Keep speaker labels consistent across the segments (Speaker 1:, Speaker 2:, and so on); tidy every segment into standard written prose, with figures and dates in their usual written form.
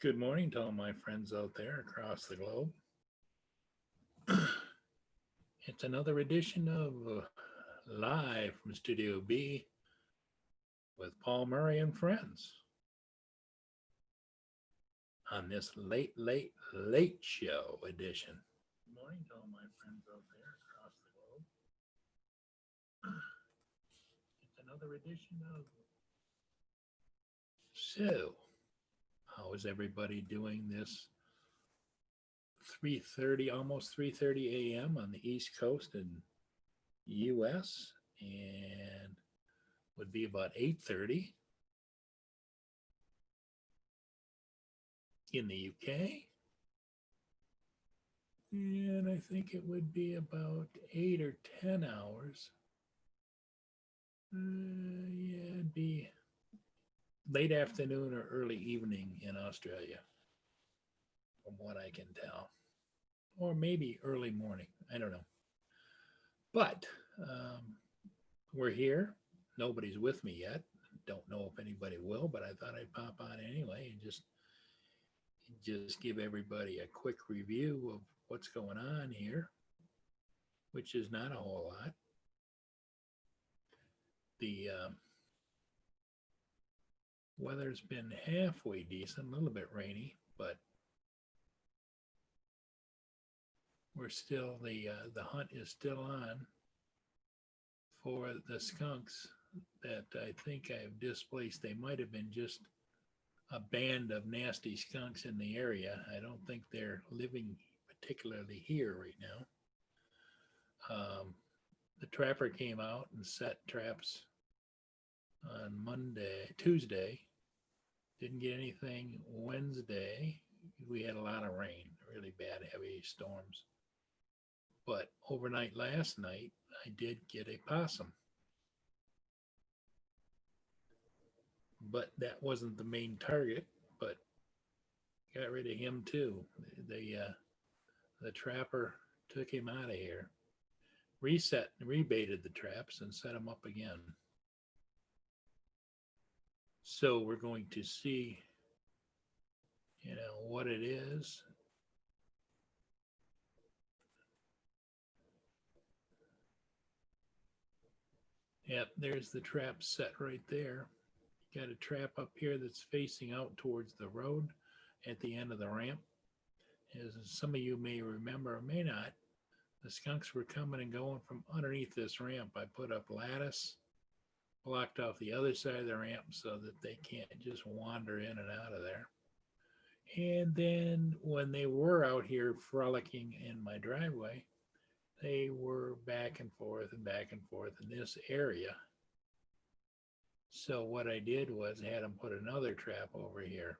Speaker 1: Good morning to all my friends out there across the globe. It's another edition of Live from Studio B with Paul Murray and friends on this late show edition. Good morning to all my friends out there across the globe. It's another edition of. So, how is everybody doing this 3:30, almost 3:30 a.m. on the East Coast in US, and would be about 8:30 in the UK, and I think it would be about 8 or 10 hours. Yeah, it'd be late afternoon or early evening in Australia, from what I can tell, or maybe early morning. I don't know. But we're here. Nobody's with me yet. Don't know if anybody will, but I thought I'd pop on anyway and just give everybody a quick review of what's going on here, which is not a whole lot. The weather's been halfway decent, a little bit rainy, but we're still the hunt is still on for the skunks that I think I've displaced. They might have been just a band of nasty skunks in the area. I don't think they're living particularly here right now. The trapper came out and set traps on Tuesday. Didn't get anything Wednesday. We had a lot of rain, really bad, heavy storms. But overnight last night, I did get a possum. But that wasn't the main target, but got rid of him too. The trapper took him out of here, rebaited the traps and set them up again. So we're going to see, what it is. Yep, there's the trap set right there. Got a trap up here that's facing out towards the road at the end of the ramp. As some of you may remember or may not, the skunks were coming and going from underneath this ramp. I put up lattice, blocked off the other side of the ramp so that they can't just wander in and out of there. And then when they were out here frolicking in my driveway, they were back and forth in this area. So what I did was had them put another trap over here.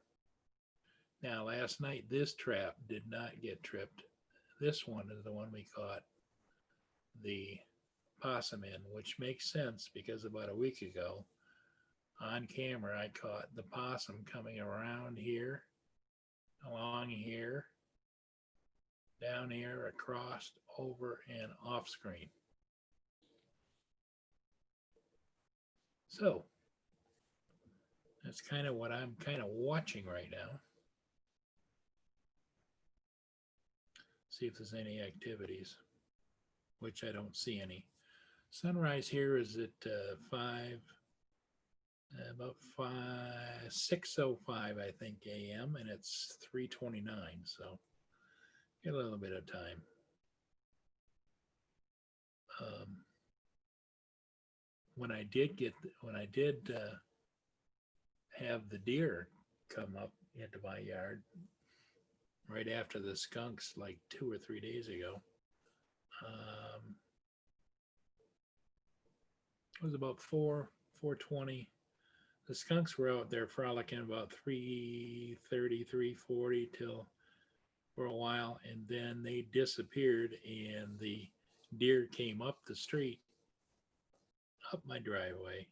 Speaker 1: Now, last night, this trap did not get tripped. This one is the one we caught the possum in, which makes sense because about a week ago, on camera, I caught the possum coming around here, along here, down here, across, over, and off screen. So that's kind of what I'm kind of watching right now. See if there's any activities, which I don't see any. Sunrise here is at about 6:05, I think, a.m., and it's 3:29, so get a little bit of time. When I did have the deer come up into my yard right after the skunks, like 2 or 3 days ago, it was about 4:20. The skunks were out there frolicking about 3:30, 3:40 till for a while, and then they disappeared, and the deer came up the street, up my driveway,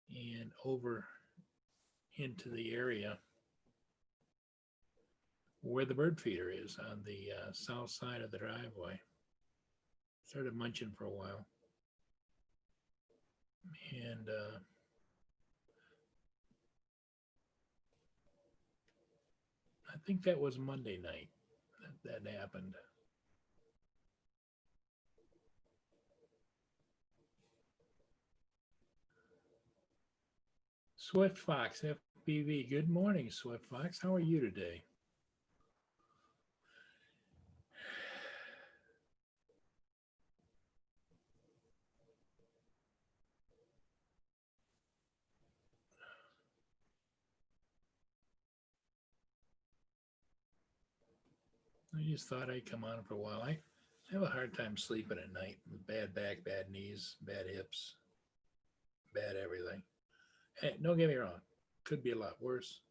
Speaker 1: and over into the area where the bird feeder is on the south side of the driveway. Started munching for a while. And I think that was Monday night that happened. Swift Fox FBV. Good morning, Swift Fox. How are you today? I just thought I'd come on for a while. I have a hard time sleeping at night with bad back, bad knees, bad hips, bad everything. Hey, don't get me wrong. Could be a lot worse.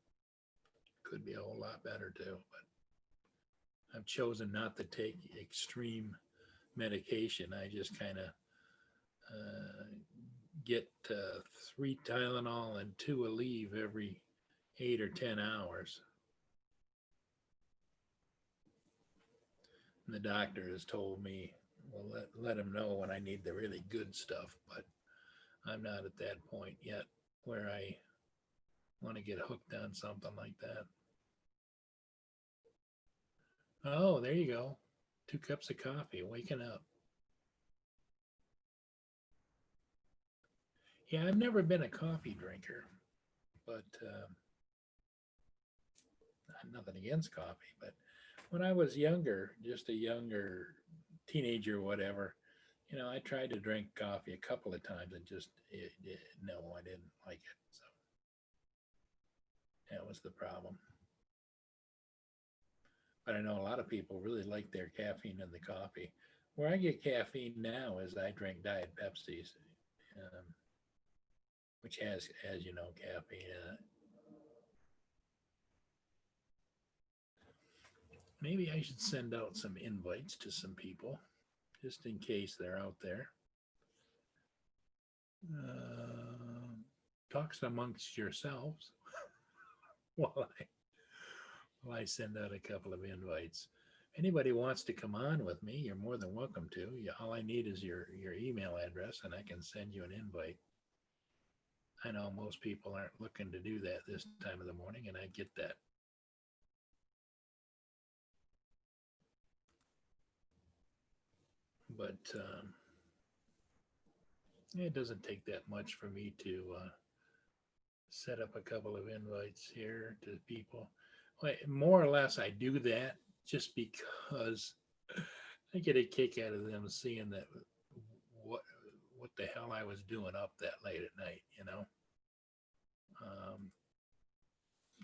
Speaker 1: Could be a whole lot better too. But I've chosen not to take extreme medication. I just kind of uh, get 3 Tylenol and 2 Aleve every 8 or 10 hours. And the doctor has told me, well, let him know when I need the really good stuff. But I'm not at that point yet where I want to get hooked on something like that. Oh, there you go. 2 cups of coffee, waking up. Yeah, I've never been a coffee drinker, but nothing against coffee. But when I was younger, just a younger teenager, whatever, I tried to drink coffee a couple of times and just, no, I didn't like it. So that was the problem. But I know a lot of people really like their caffeine in the coffee. Where I get caffeine now is I drink Diet Pepsis, um, which has, as you know, caffeine in it. Maybe I should send out some invites to some people just in case they're out there. Uh, Talks amongst yourselves while I send out a couple of invites. Anybody wants to come on with me, you're more than welcome to. All I need is your email address, and I can send you an invite. I know most people aren't looking to do that this time of the morning, and I get that. But it doesn't take that much for me to set up a couple of invites here to people. More or less, I do that just because I get a kick out of them seeing that what what the hell I was doing up that late at night.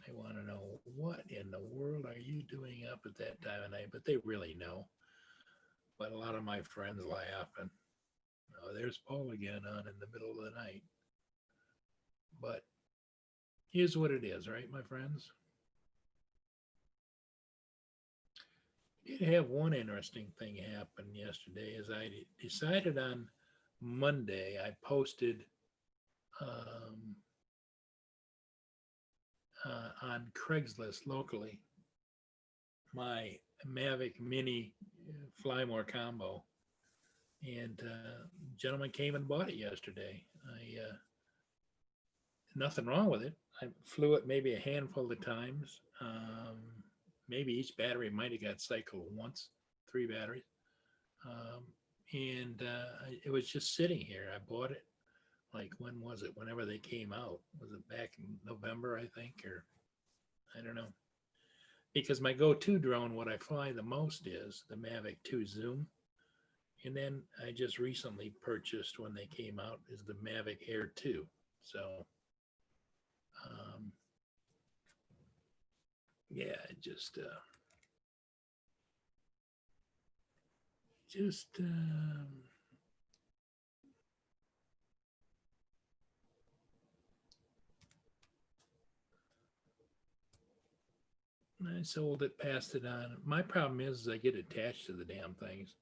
Speaker 1: They want to know what in the world are you doing up at that time of night, but they really know. But a lot of my friends laugh and, oh, there's Paul again on in the middle of the night. But here's what it is, right, my friends? I did have one interesting thing happen yesterday. As I decided on Monday, I posted um, on Craigslist locally my Mavic Mini Flymore combo, and gentleman came and bought it yesterday. Nothing wrong with it. I flew it maybe a handful of times. Maybe each battery might have got cycled once, 3 batteries. Um, and it was just sitting here. I bought it, like, when was it? Whenever they came out. Was it back in November, I think, or I don't know. Because my go-to drone, what I fly the most is the Mavic 2 Zoom. And then I just recently purchased, when they came out, is the Mavic Air 2. So, um, yeah, just I sold it, passed it on. My problem is I get attached to the damn things.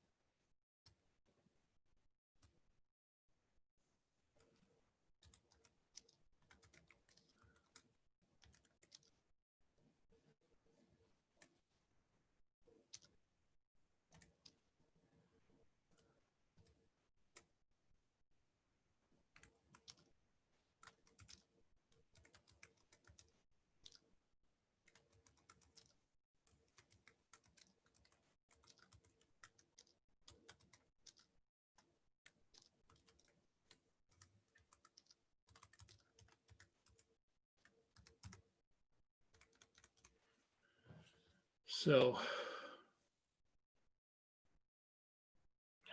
Speaker 1: So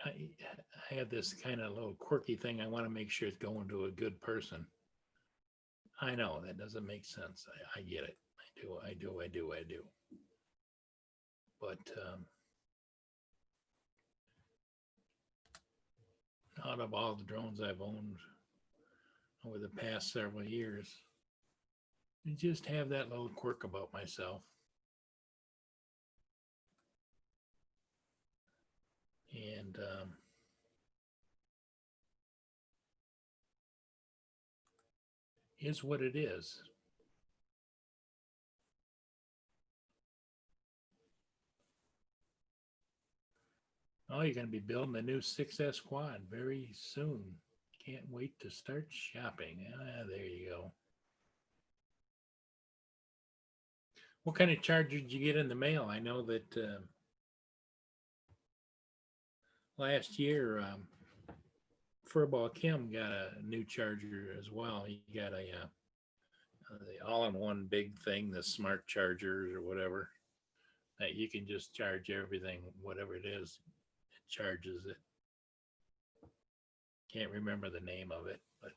Speaker 1: I, I have this kind of little quirky thing. I want to make sure it's going to a good person. I know that doesn't make sense. I get it. I do. But out of all the drones I've owned over the past several years, I just have that little quirk about myself. And is what it is. Oh, you're going to be building a new 6S quad very soon. Can't wait to start shopping. Ah, there you go. What kind of charger did you get in the mail? I know that last year, Furball Kim got a new charger as well. He got the all-in-one big thing, the smart chargers or whatever, that you can just charge everything, whatever it is, it charges it. Can't remember the name of it, but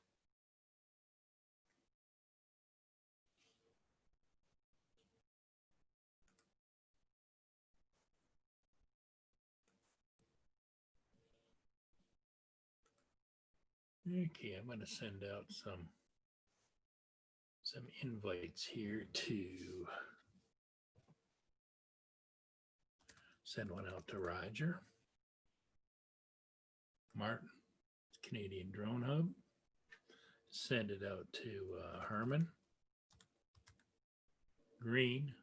Speaker 1: okay, I'm going to send out some invites here to send one out to Roger, Martin, Canadian Drone Hub. Send it out to Herman, Green,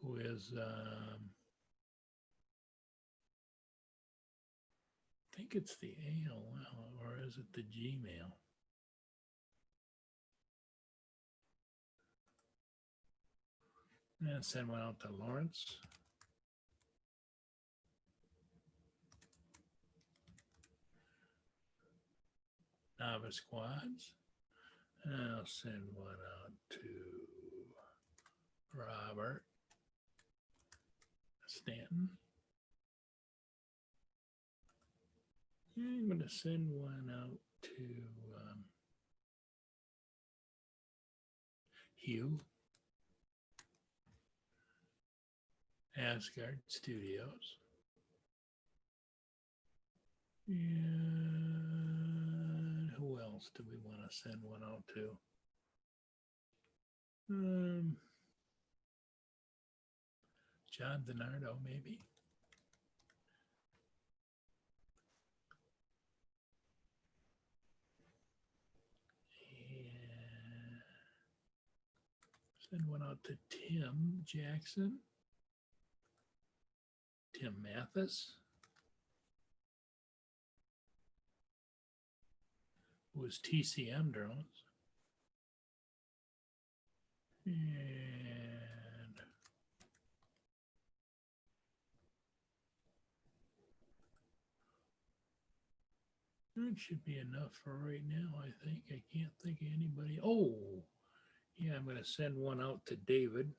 Speaker 1: who is, I think it's the AOL, or is it the Gmail? And send one out to Lawrence. Novice squads. And I'll send one out to Robert Stanton. I'm going to send one out to Hugh, Asgard Studios. And who else do we want to send one out to? John DiNardo, maybe. And send one out to Tim Jackson, Tim Mathis, who was TCM Drones. And that should be enough for right now, I think. I can't think of anybody. Oh, yeah, I'm going to send one out to David.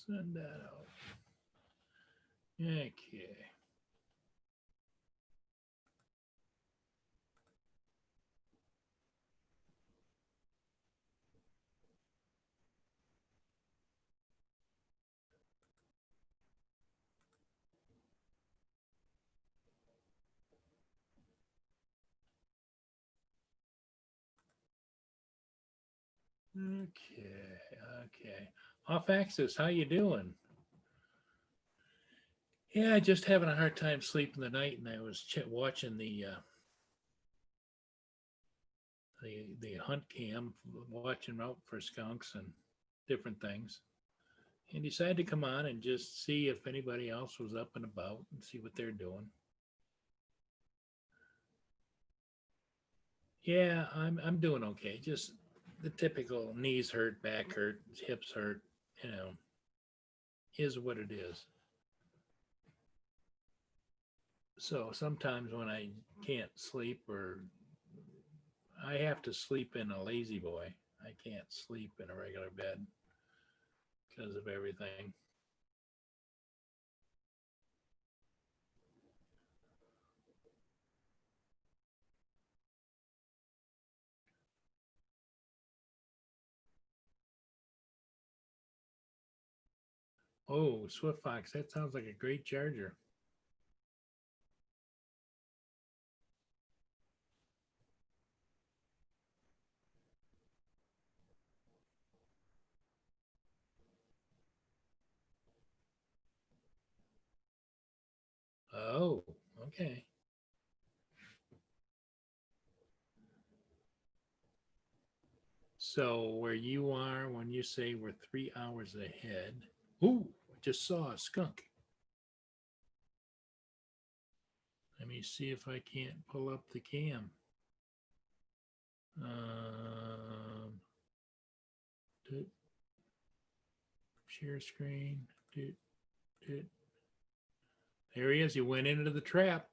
Speaker 1: Send that out. Okay. Okay. Off axis, how you doing? Yeah, just having a hard time sleeping the night, and I was watching the the hunt cam, watching out for skunks and different things, and decided to come on and just see if anybody else was up and about and see what they're doing. Yeah, I'm doing okay. Just the typical knees hurt, back hurt, hips hurt, you know, is what it is. So sometimes when I can't sleep or I have to sleep in a lazy boy, I can't sleep in a regular bed because of everything. Oh, Swift Fox, that sounds like a great charger. Oh, okay. So where you are, when you say we're 3 hours ahead, ooh, I just saw a skunk. Let me see if I can't pull up the cam. Um, share screen. There he is. He went into the trap.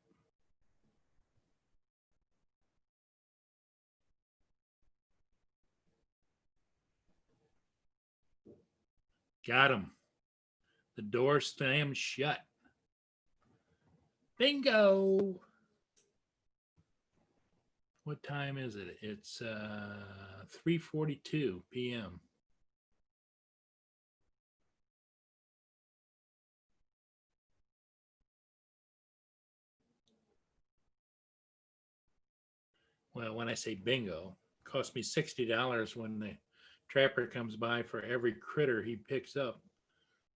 Speaker 1: Got him. The door slammed shut. Bingo. What time is it? It's 3:42 p.m. Well, when I say bingo, it costs me $60 when the trapper comes by for every critter he picks up.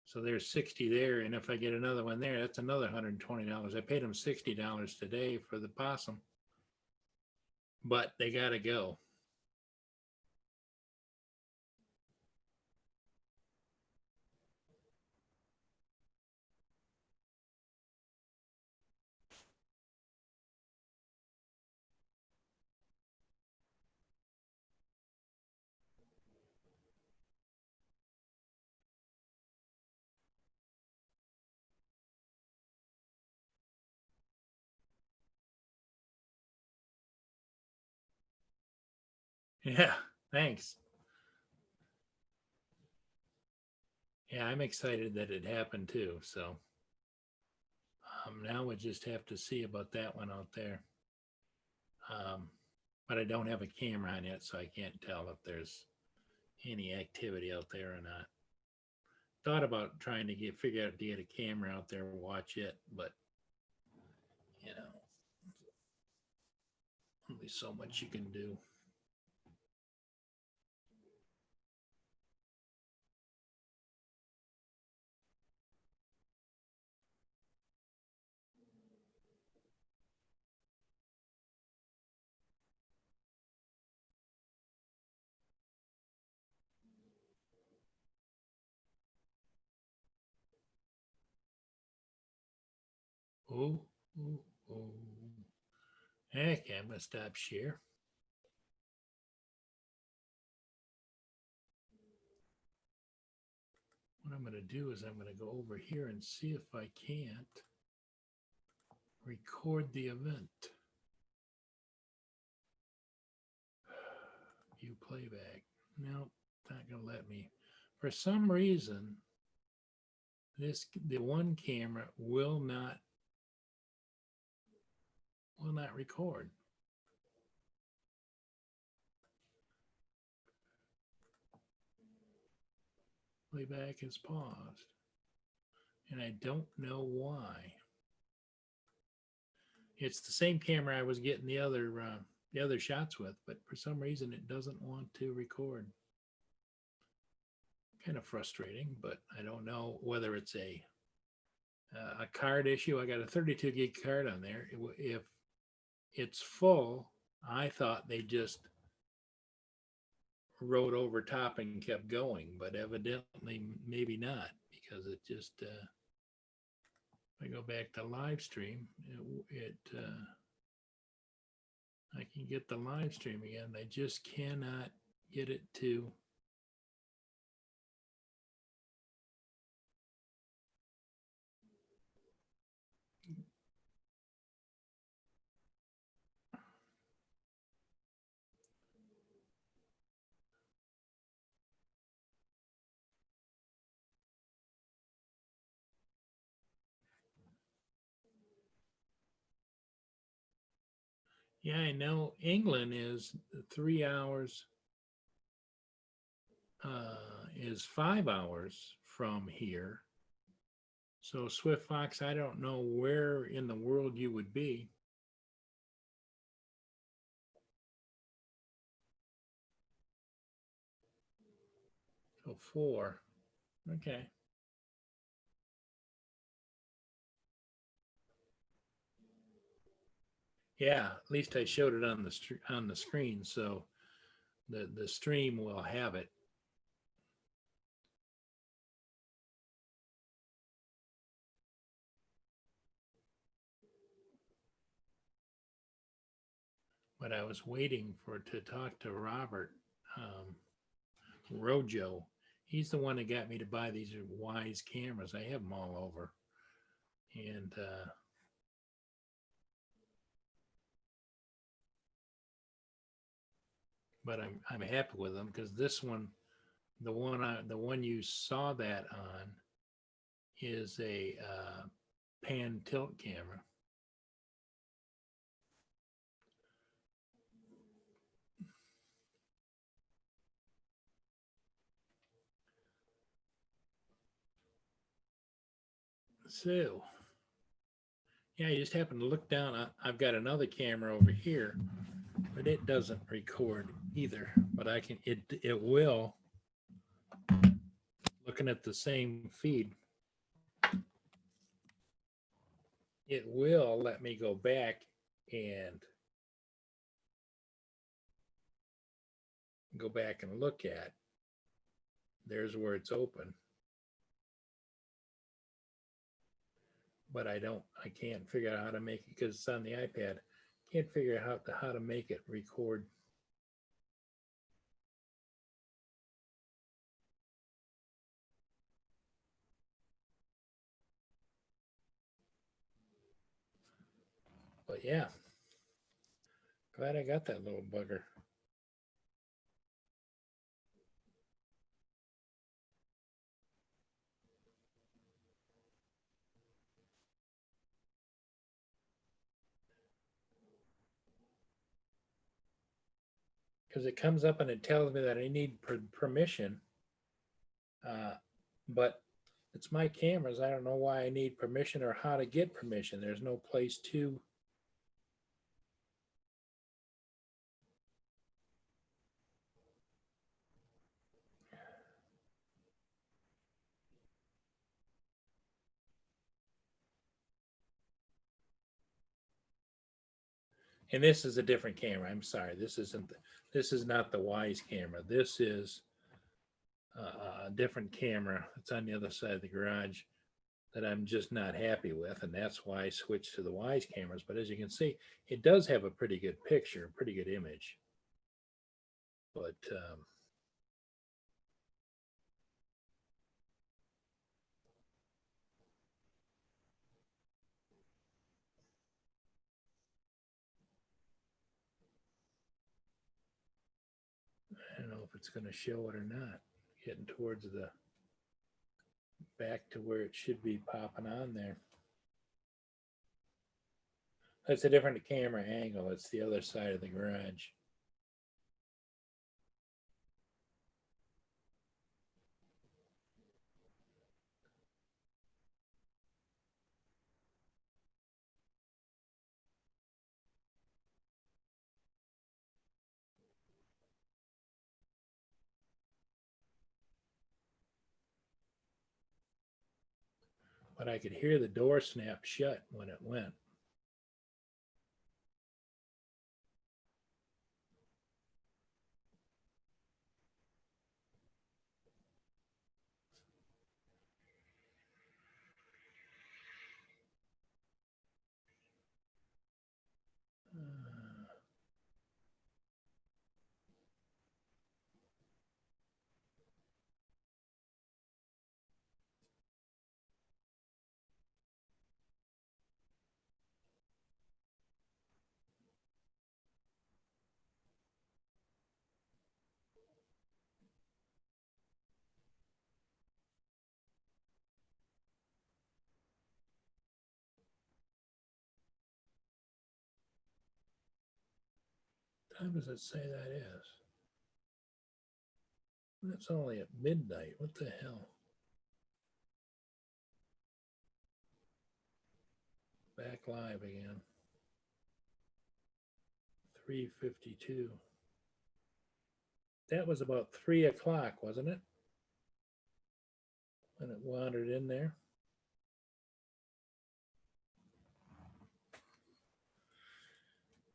Speaker 1: So there's 60 there, and if I get another one there, that's another $120. I paid him $60 today for the possum, but they got to go. Yeah, thanks. Yeah, I'm excited that it happened too. So now we just have to see about that one out there. But I don't have a camera on yet, so I can't tell if there's any activity out there or not. Thought about trying to figure out to get a camera out there and watch it, but you know, only so much you can do. Oh, oh, oh. Okay, I'm gonna stop share. What I'm gonna do is I'm gonna go over here and see if I can't record the event. View playback. No, not gonna let me. For some reason, the one camera will not record. Playback is paused, and I don't know why. It's the same camera I was getting the other shots with, but for some reason it doesn't want to record. Kind of frustrating, but I don't know whether it's a card issue. I got a 32 gig card on there. If it's full, I thought they just rode over top and kept going, but evidently maybe not, because it just if I go back to live stream, I can get the live stream again. I just cannot get it to. Yeah, I know England is 3 hours, is 5 hours from here. So Swift Fox, I don't know where in the world you would be. So 4. Okay. Yeah, at least I showed it on the screen, so the stream will have it. But I was waiting to talk to Robert Rojo. He's the one that got me to buy these Wise cameras. I have them all over, and but I'm happy with them because this one, the one you saw that on, is a pan tilt camera. So yeah, you just happen to look down. I've got another camera over here, but it doesn't record either. But I can it will. Looking at the same feed, it will let me go back and look at. There's where it's open. But I can't figure out how to make it because it's on the iPad. Can't figure out how to make it record. But yeah, glad I got that little bugger. Because it comes up and it tells me that I need permission. But it's my cameras. I don't know why I need permission or how to get permission. There's no place to. And this is a different camera. I'm sorry. This is not the Wise camera. This is a different camera. It's on the other side of the garage that I'm just not happy with. And that's why I switched to the Wise cameras. But as you can see, it does have a pretty good picture, pretty good image. But I don't know if it's going to show it or not. Getting towards the back to where it should be popping on there. That's a different camera angle. It's the other side of the garage. But I could hear the door snap shut when it went. time does it say that is? That's only at midnight. What the hell? Back live again. 3:52. That was about 3 o'clock, wasn't it? When it wandered in there.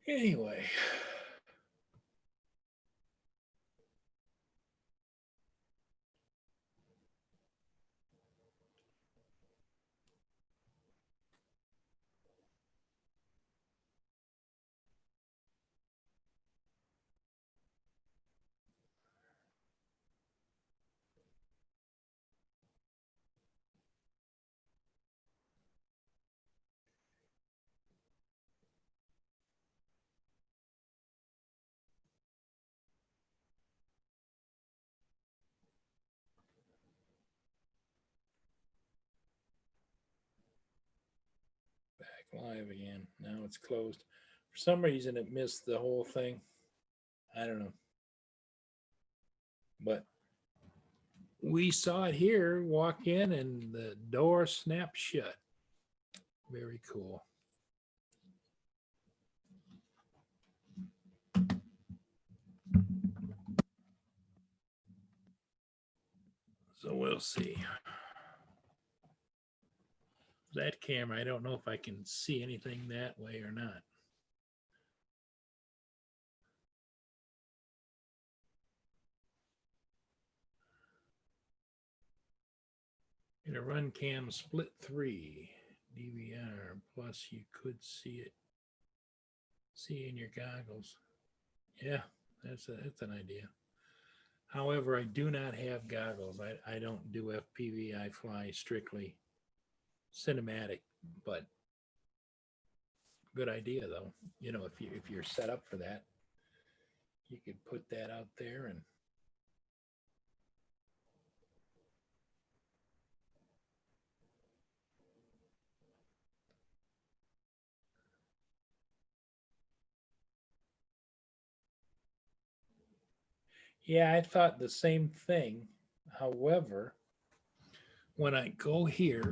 Speaker 1: Anyway. Live again. Now it's closed. For some reason, it missed the whole thing. I don't know. But we saw it here, walk in, and the door snapped shut. Very cool. So we'll see. That camera, I don't know if I can see anything that way or not. In a run cam split 3 DVR, plus you could see in your goggles. Yeah, that's an idea. However, I do not have goggles. I don't do FPV. I fly strictly cinematic, but good idea though. You know, if you're set up for that, you could put that out there and yeah, I thought the same thing. However, when I go here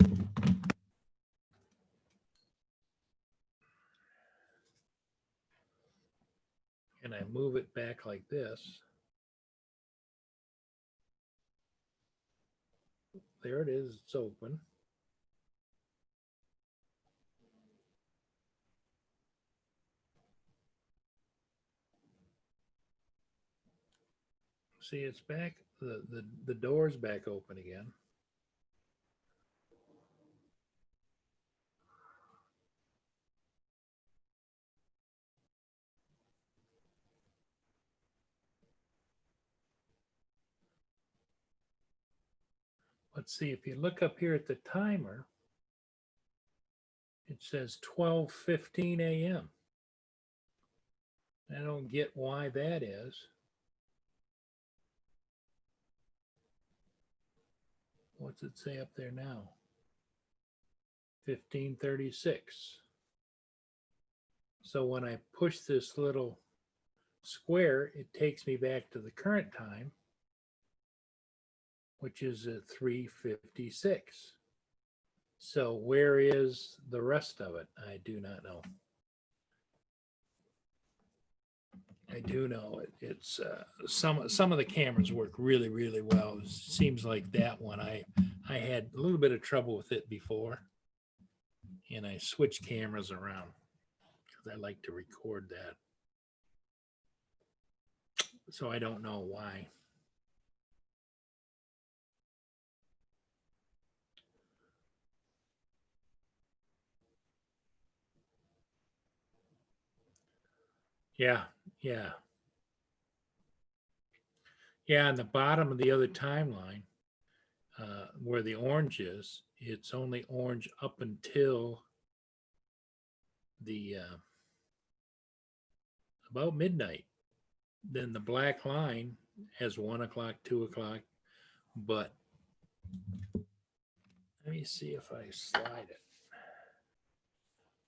Speaker 1: and I move it back like this, there it is, it's open. See, it's back, the door's back open again. Let's see, if you look up here at the timer, it says 12:15 a.m. I don't get why that is. What's it say up there now? 15:36. So when I push this little square, it takes me back to the current time, which is at 3:56. So where is the rest of it? I do not know. I do know it's some of the cameras work really, really well. It seems like that one, I had a little bit of trouble with it before, and I switched cameras around because I like to record that. So I don't know why. Yeah, yeah. Yeah, on the bottom of the other timeline, where the orange is, it's only orange up until the about midnight. Then the black line has 1 o'clock, 2 o'clock, but let me see if I slide it.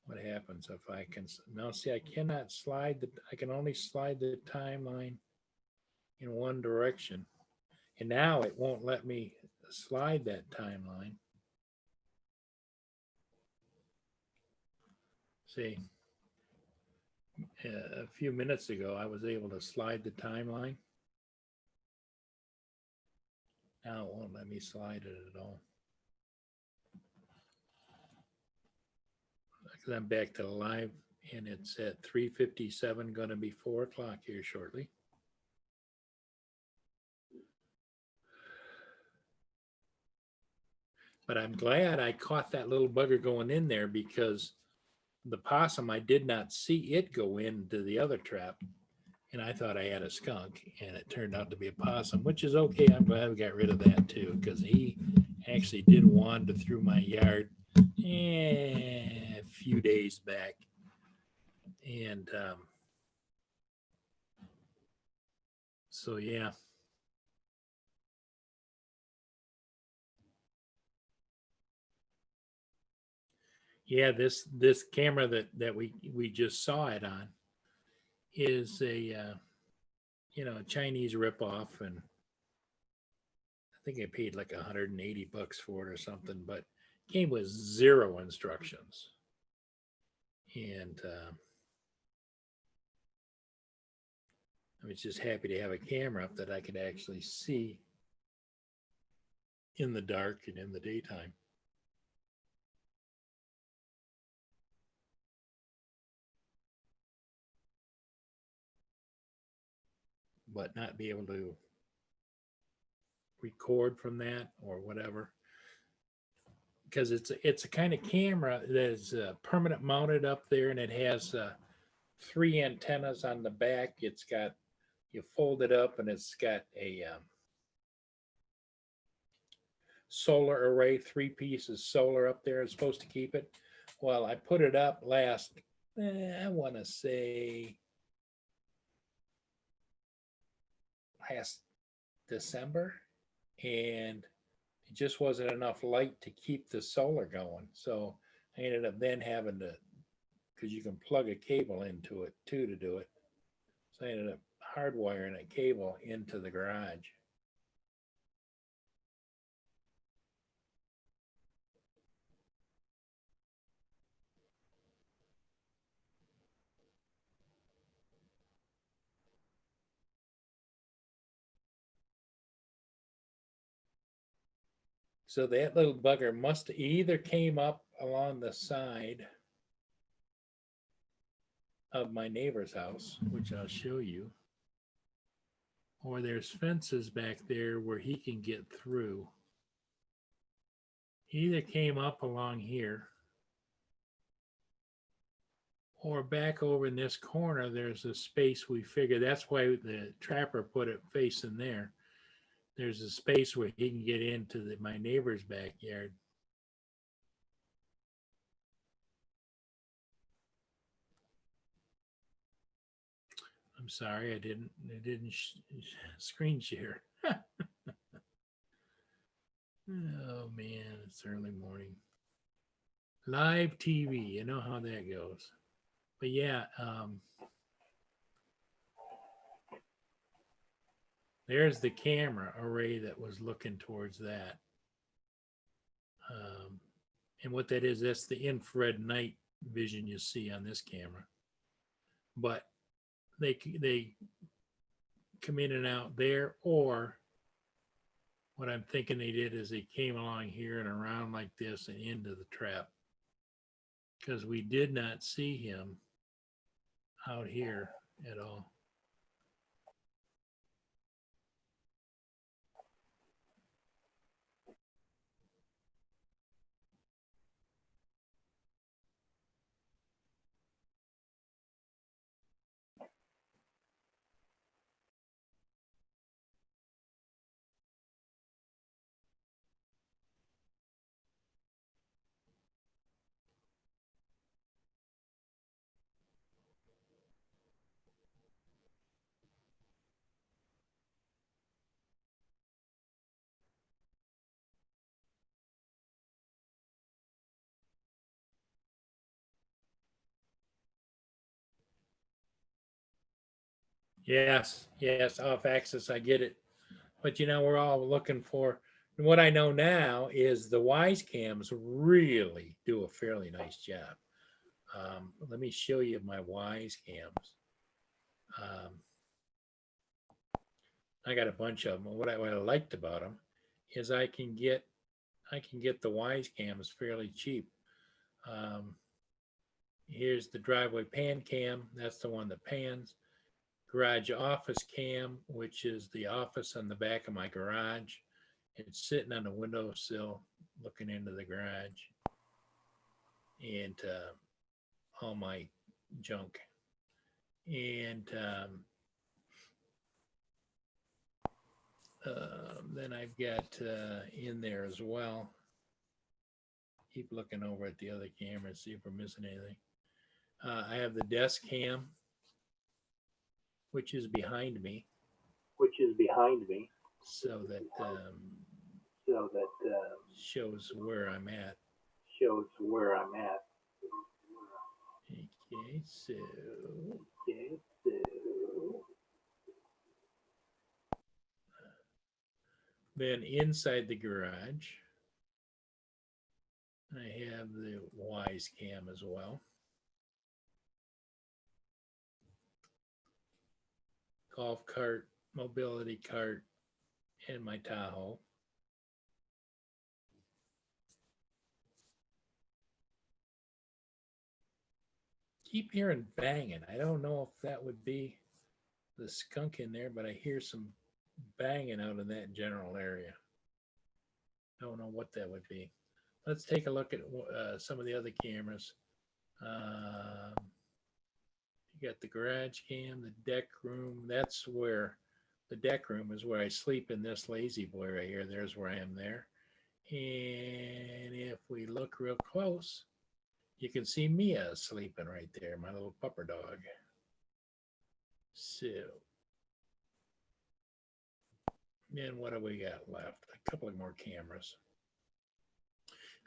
Speaker 1: what happens if I can, now see, I cannot slide I can only slide the timeline in one direction. And now it won't let me slide that timeline. See, a few minutes ago, I was able to slide the timeline. Now it won't let me slide it at all. Because I'm back to live and it's at 3:57, going to be 4 o'clock here shortly. But I'm glad I caught that little bugger going in there, because the possum, I did not see it go into the other trap. And I thought I had a skunk, and it turned out to be a possum, which is okay. I'm glad we got rid of that too, because he actually did wander through my yard a few days back. And so, yeah. Yeah, this camera that we just saw it on is a Chinese ripoff, and I think I paid like $180 for it or something, but came with zero instructions. And I was just happy to have a camera up that I could actually see in the dark and in the daytime. But not be able to record from that or whatever, because it's a kind of camera that is permanent mounted up there, and it has 3 antennas on the back. It's got, you fold it up, and it's got a solar array, 3 pieces solar up there. It's supposed to keep it. Well, I put it up last, I want to say last December, and it just wasn't enough light to keep the solar going. So I ended up then having to, because you can plug a cable into it too to do it. So I ended up hardwiring a cable into the garage. So that little bugger must either came up along the side of my neighbor's house, which I'll show you, or there's fences back there where he can get through. He either came up along here, or back over in this corner, there's a space. We figure that's why the trapper put it facing there. There's a space where he can get into my neighbor's backyard. I'm sorry, I didn't screen share. Oh man, it's early morning. Live TV, you know how that goes. But yeah, there's the camera array that was looking towards that. And what that is, that's the infrared night vision you see on this camera. But they come in and out there, or what I'm thinking they did is they came along here and around like this and into the trap, because we did not see him out here at all. Yes, yes, off axis, I get it. But we're all looking for, and what I know now is the wise cams really do a fairly nice job. Let me show you my wise cams. I got a bunch of them. What I liked about them is I can get the wise cams fairly cheap. Um, Here's the driveway pan cam. That's the one that pans. Garage office cam, which is the office on the back of my garage. It's sitting on the windowsill looking into the garage and all my junk. And then I've got in there as well. Keep looking over at the other camera, see if we're missing anything. I have the desk cam, which is behind me, so that shows where I'm at. Okay, so then inside the garage, I have the wise cam as well. Golf cart, mobility cart, and my Tahoe. Keep hearing banging. I don't know if that would be the skunk in there, but I hear some banging out in that general area. Don't know what that would be. Let's take a look at some of the other cameras. You got the garage cam, the deck room. That's where the deck room is where I sleep in this lazy boy right here. There's where I am there. And if we look real close, you can see Mia sleeping right there, my little pupper dog. So, then what do we got left? A couple of more cameras.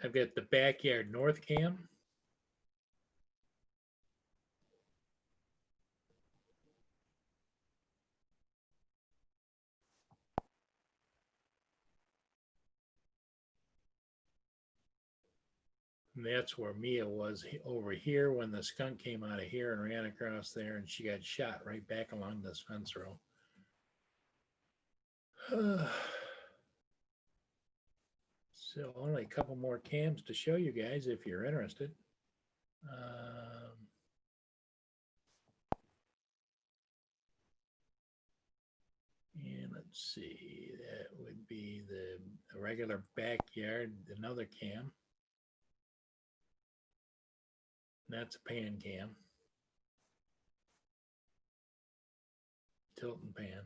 Speaker 1: I've got the backyard north cam. And that's where Mia was over here when the skunk came out of here and ran across there, and she got shot right back along this fence row. So only a couple more cams to show you guys if you're interested. And let's see, that would be the regular backyard, another cam. That's a pan cam. Tilt and pan.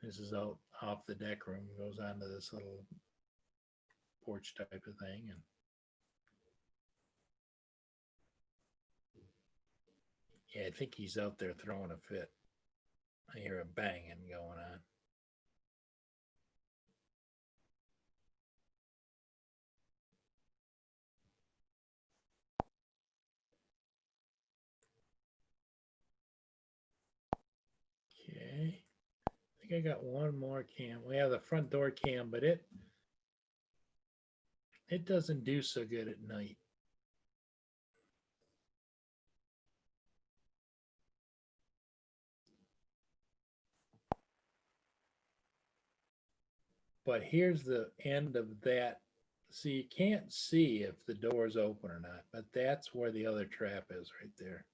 Speaker 1: This is out off the deck room, goes onto this little porch type of thing. And yeah, I think he's out there throwing a fit. I hear a banging going on. Okay. I think I got one more cam. We have the front door cam, but it doesn't do so good at night. But here's the end of that. See, you can't see if the door is open or not, but that's where the other trap is right there.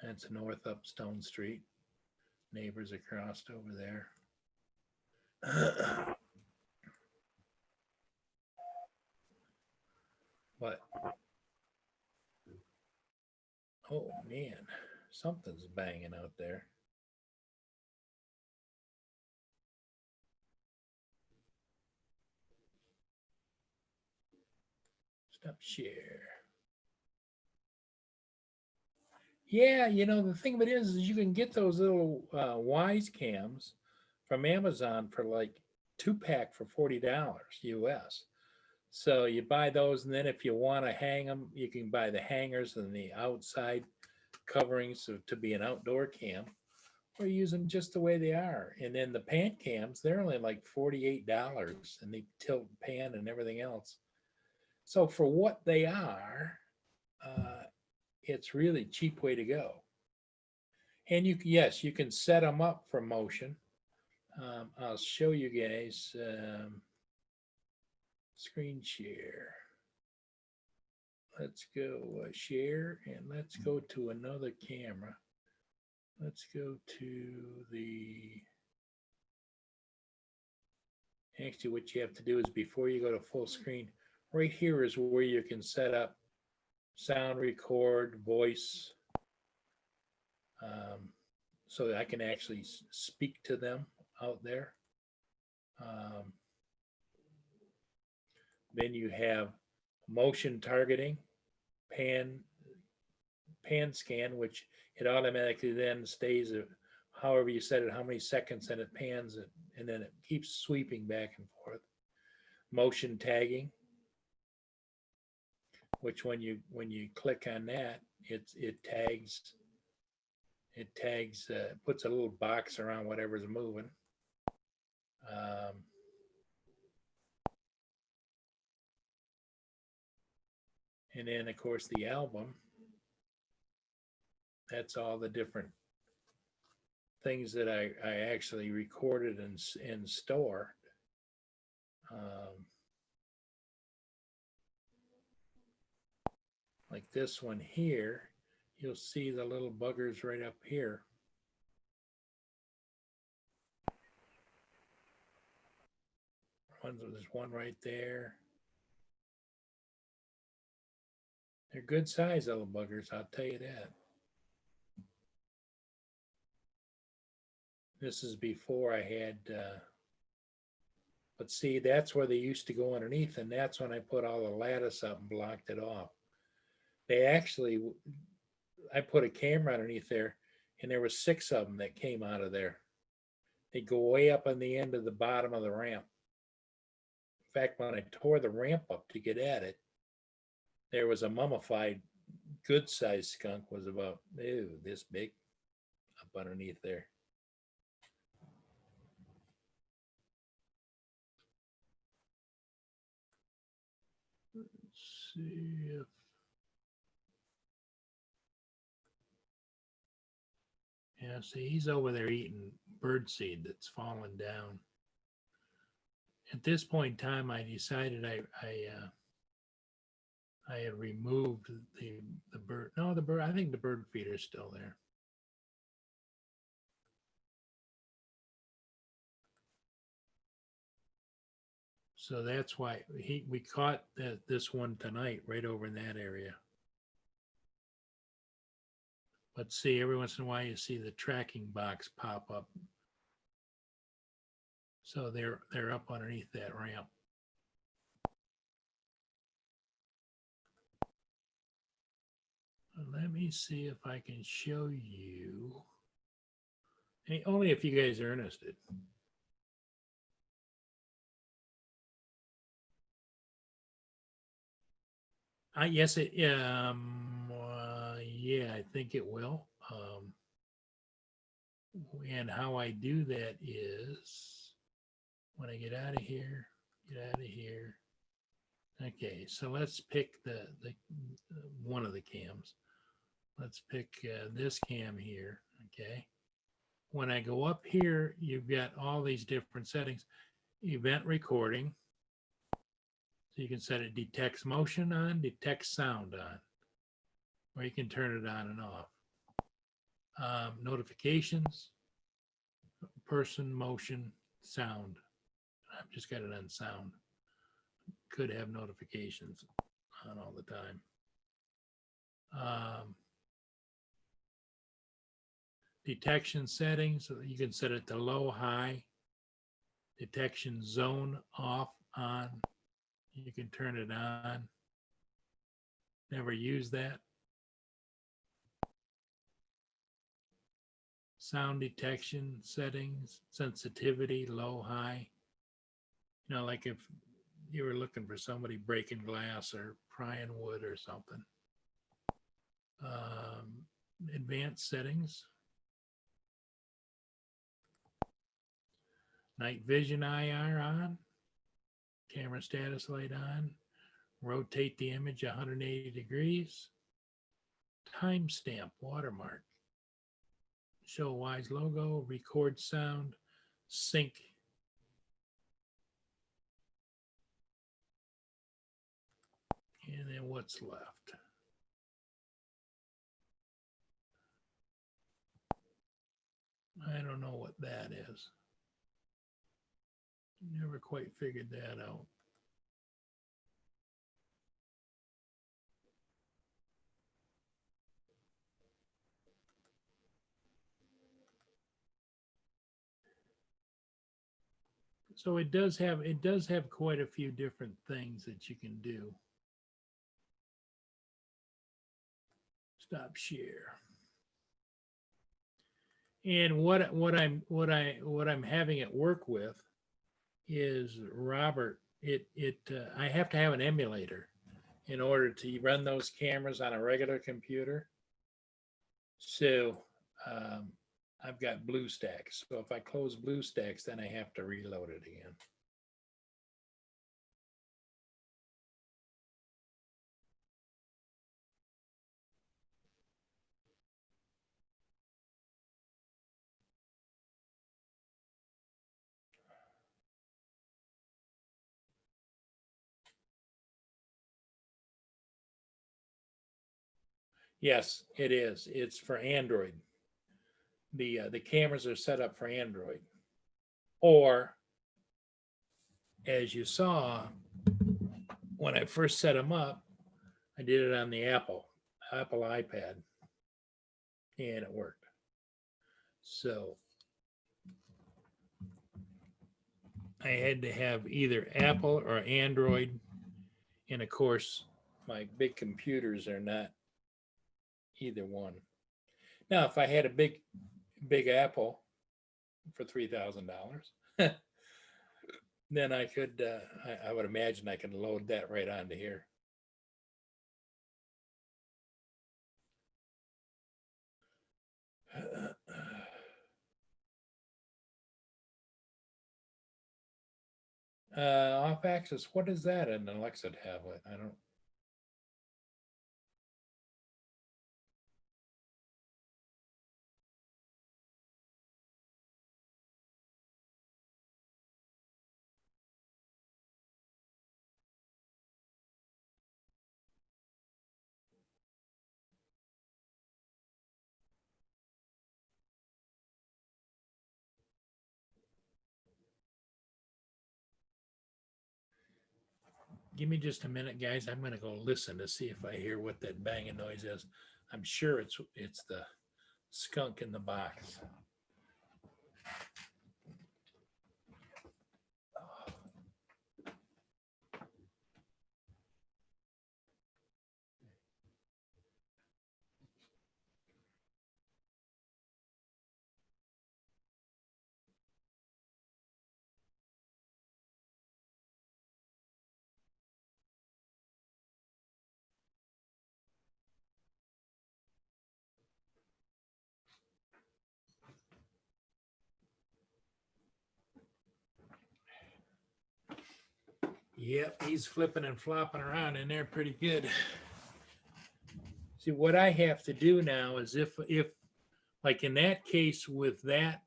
Speaker 1: That's north up Stone Street. Neighbors across over there. But oh man, Something's banging out there. Stop share. Yeah, the thing of it is you can get those little Wise cams from Amazon for like 2-pack for $40 US. So you buy those, and then if you want to hang them, you can buy the hangers and the outside coverings to be an outdoor cam, or use them just the way they are. And then the pan cams, they're only like $48, and they tilt pan and everything else. So for what they are, uh, it's really cheap way to go. And yes, you can set them up for motion. I'll show you guys screen share. Let's go share, and let's go to another camera. Let's go to actually what you have to do is before you go to full screen, right here is where you can set up sound record, voice, so that I can actually speak to them out there. Then you have motion targeting, pan scan, which it automatically then stays however you set it, how many seconds, and it pans it, and then it keeps sweeping back and forth. Motion tagging, which when you click on that, it tags, puts a little box around whatever's moving. And then of course the album, that's all the different things that I actually recorded and stored. Like this one here, you'll see the little buggers right up here. There's one right there. They're good size little buggers, I'll tell you that. This is before I had, but see, that's where they used to go underneath, and that's when I put all the lattice up and blocked it off. They actually, I put a camera underneath there, and there were 6 of them that came out of there. They go way up on the end of the bottom of the ramp. In fact, when I tore the ramp up to get at it, there was a mummified, good-sized skunk, was about this big up underneath there. Let's see if yeah, see, he's over there eating birdseed that's fallen down. At this point in time, I decided I had removed the bird. No, the bird. I think the bird feeder's still there. So that's why we caught this one tonight right over in that area. But see, every once in a while you see the tracking box pop up. So they're up underneath that ramp. Let me see if I can show you. Hey, only if you guys are interested. Yes, yeah, I think it will. And how I do that is when I get out of here. Okay, so let's pick the one of the cams. Let's pick this cam here. Okay. When I go up here, you've got all these different settings. Event recording. So you can set it detects motion on, detects sound on, or you can turn it on and off. Notifications, person, motion, sound. I've just got it on sound. Could have notifications on all the time. detection settings. So you can set it to low, high, detection zone off, on. You can turn it on. Never use that. Sound detection settings, sensitivity, low, high. You know, like if you were looking for somebody breaking glass or prying wood or something. Advanced settings. Night vision IR on. Camera status light on. Rotate the image 180 degrees. Timestamp watermark. Show wise logo. Record sound. Sync. And then what's left? I don't know what that is. Never quite figured that out. So it does have quite a few different things that you can do. Stop share. And what I'm having it work with is Robert. I have to have an emulator in order to run those cameras on a regular computer. So I've got BlueStacks. So if I close BlueStacks, then I have to reload it again. Yes, it is. It's for Android. The cameras are set up for Android. Or, as you saw, when I first set them up, I did it on the Apple iPad, and it worked. So I had to have either Apple or Android, and of course, my big computers are not either one. Now, if I had a big Apple for $3,000, then I could, I would imagine I could load that right onto here. Off axis, what is that? An Alexa tablet? I don't. Give me just a minute, guys. I'm going to go listen to see if I hear what that banging noise is. I'm sure it's the skunk in the box. Yep, he's flipping and flopping around in there pretty good. See, what I have to do now is if like in that case with that,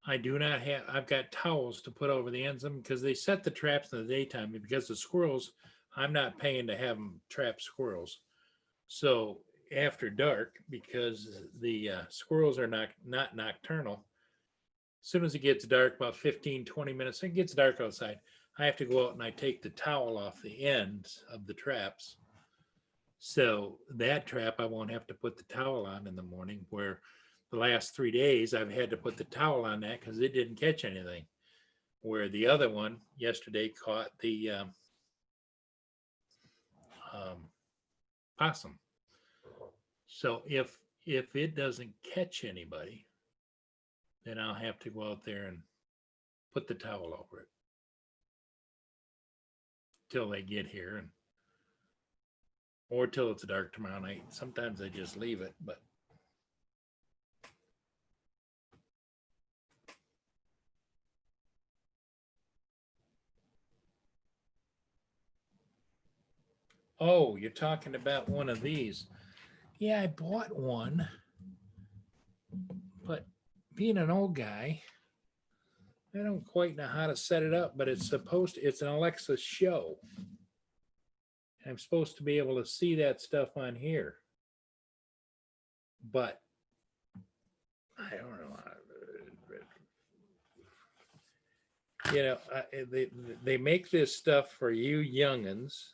Speaker 1: I do not have, I've got towels to put over the ends of them because they set the traps in the daytime. Because the squirrels, I'm not paying to have them trap squirrels. So after dark, because the squirrels are not nocturnal, as soon as it gets dark, about 15, 20 minutes, it gets dark outside, I have to go out and I take the towel off the ends of the traps. So that trap, I won't have to put the towel on in the morning, where the last 3 days, I've had to put the towel on that because it didn't catch anything. Where the other one yesterday caught the possum. So if it doesn't catch anybody, then I'll have to go out there and put the towel over it till they get here, and or till it's dark tomorrow night. Sometimes I just leave it, but oh, you're talking about one of these. Yeah, I bought one, but being an old guy, I don't quite know how to set it up, but it's an Alexa show. I'm supposed to be able to see that stuff on here. But I don't know. You know, they make this stuff for you youngins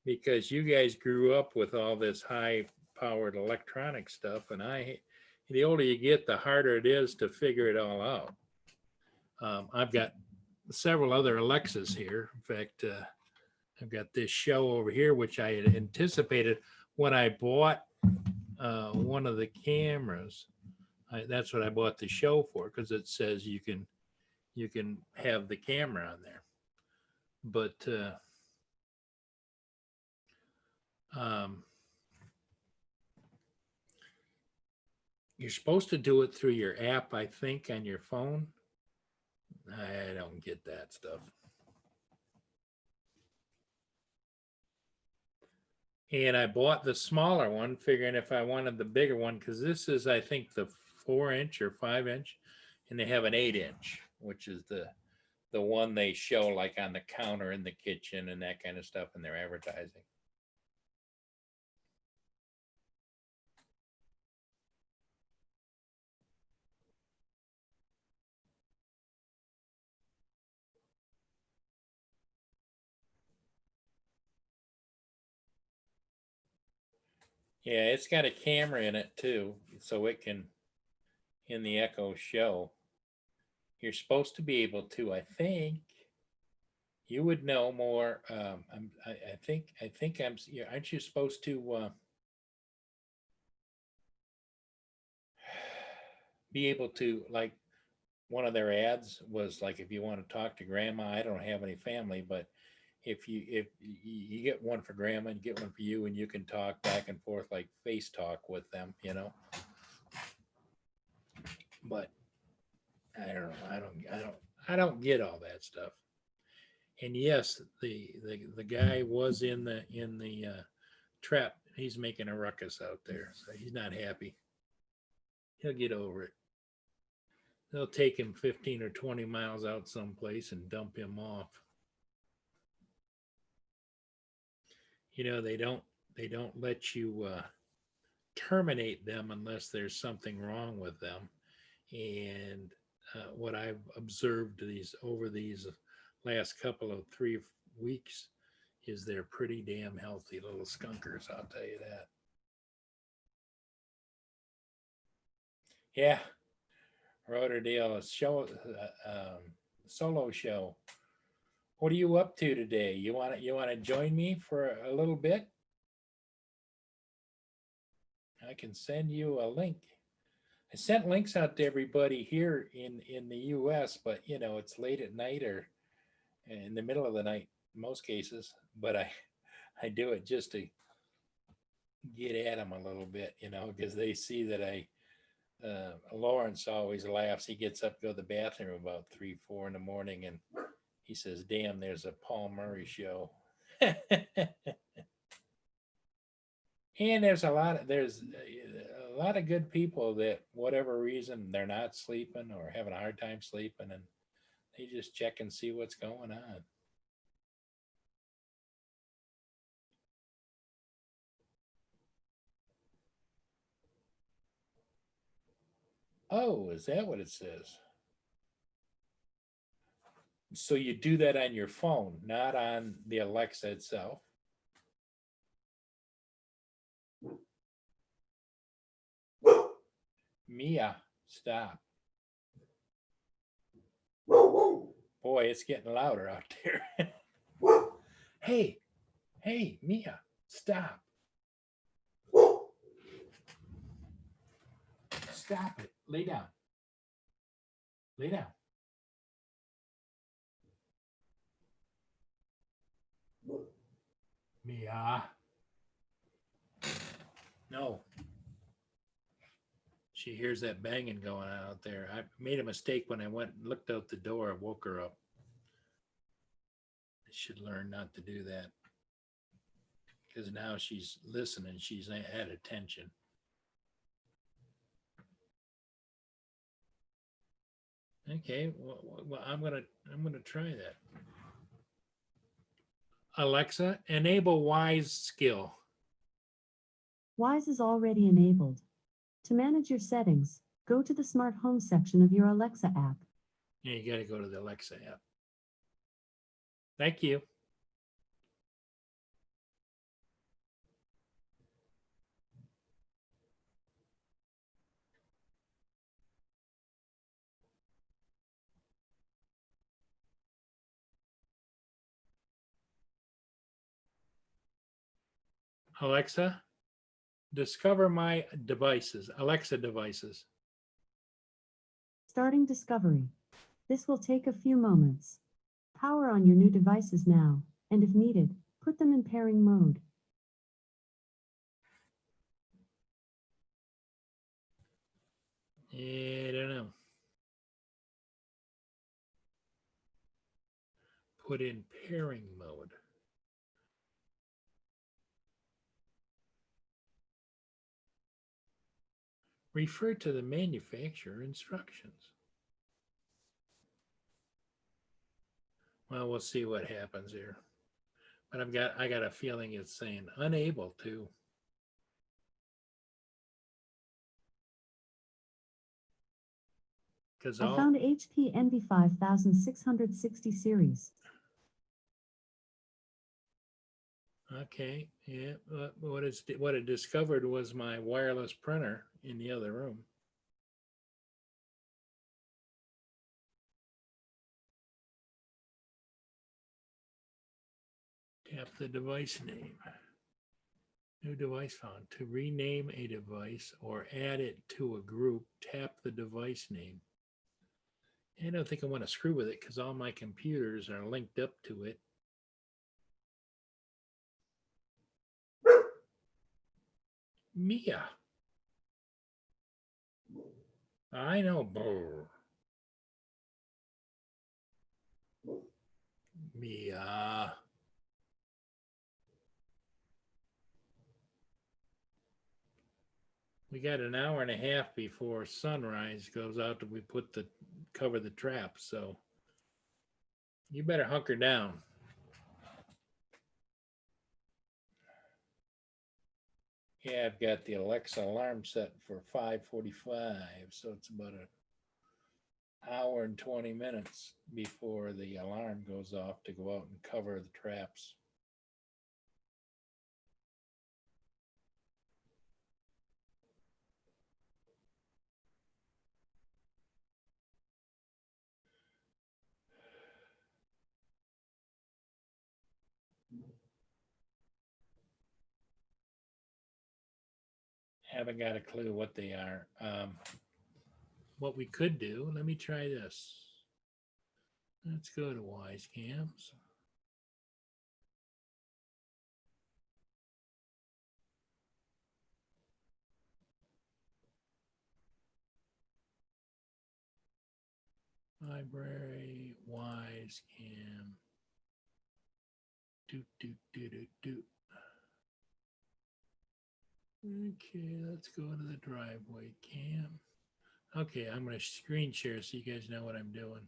Speaker 1: because you guys grew up with all this high powered electronic stuff. And the older you get, the harder it is to figure it all out. I've got several other Alexas here. In fact, I've got this show over here, which I had anticipated when I bought one of the cameras. That's what I bought the show for, because it says you can have the camera on there. But you're supposed to do it through your app, I think, on your phone. I don't get that stuff. And I bought the smaller one, figuring if I wanted the bigger one, because this is, I think, the 4-inch or 5-inch, and they have an 8-inch, which is the one they show like on the counter in the kitchen and that kind of stuff in their advertising. Yeah, it's got a camera in it too, so it can, in the Echo Show, you're supposed to be able to, I think, you would know more. I think aren't you supposed to be able to, like, one of their ads was like, if you want to talk to grandma, I don't have any family, but if you get one for grandma and get one for you, and you can talk back and forth like face talk with them, you know. But I don't know. I don't get all that stuff. And yes, the guy was in the trap. He's making a ruckus out there, so he's not happy. He'll get over it. They'll take him 15 or 20 miles out someplace and dump him off. You know, they don't let you terminate them unless there's something wrong with them. And what I've observed over these last couple of 3 weeks is they're pretty damn healthy little skunkers, I'll tell you that. Yeah, Roterdale, a show, solo show. What are you up to today? You want to join me for a little bit? I can send you a link. I sent links out to everybody here in the U.S., but you know, it's late at night or in the middle of the night in most cases. But I do it just to get at them a little bit, you know, because they see that Lawrence always laughs. He gets up, go to the bathroom about 3, 4 in the morning, and he says, "Damn, there's a Paul Murray show." And there's a lot of good people that, whatever reason, they're not sleeping or having a hard time sleeping, and they just check and see what's going on. Oh, is that what it says? So you do that on your phone, not on the Alexa itself. Mia, stop. Boy, it's getting louder out there. Hey, hey, Mia, stop. Stop it. Lay down. Lay down. Mia. No. She hears that banging going on out there. I made a mistake when I went and looked out the door. I woke her up. I should learn not to do that. Because now she's listening. She's at attention. Okay, well, I'm gonna try that. Alexa, enable Wise skill.
Speaker 2: Wise is already enabled. To manage your settings, go to the Smart Home section of your Alexa app.
Speaker 1: Yeah, you got to go to the Alexa app. Thank you. Alexa, discover my devices, Alexa devices.
Speaker 2: Starting discovery. This will take a few moments. Power on your new devices now, and if needed, put them in pairing mode.
Speaker 1: I don't know. Put in pairing mode. Refer to the manufacturer instructions. Well, we'll see what happens here. But I got a feeling it's saying unable to.
Speaker 2: I found HP Envy 5660 series.
Speaker 1: Okay, yeah. What it discovered was my wireless printer in the other room. Tap the device name. New device found. To rename a device or add it to a group, tap the device name. I don't think I want to screw with it because all my computers are linked up to it. Mia. I know. Brr. Mia. We got an hour and a half before sunrise goes out that we cover the trap. So you better hunker down. Yeah, I've got the Alexa alarm set for 5:45, so it's about an hour and 20 minutes before the alarm goes off to go out and cover the traps. Haven't got a clue what they are. What we could do, let me try this. Let's go to Wise Cams. Library, Wise Cam. Do. Okay, let's go to the driveway cam. Okay, I'm going to screen share so you guys know what I'm doing.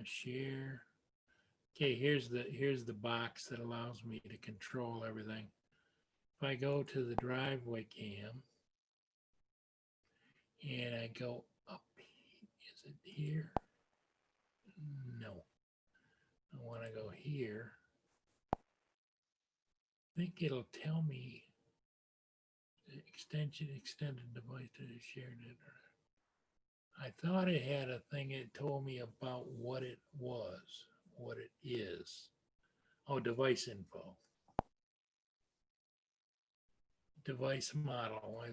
Speaker 1: Share. Okay, here's the box that allows me to control everything. If I go to the driveway cam and I go up, is it here? No. I want to go here. I think it'll tell me, extended device to the shared it. I thought it had a thing it told me about what it was, what it is. Oh, device info. Device model.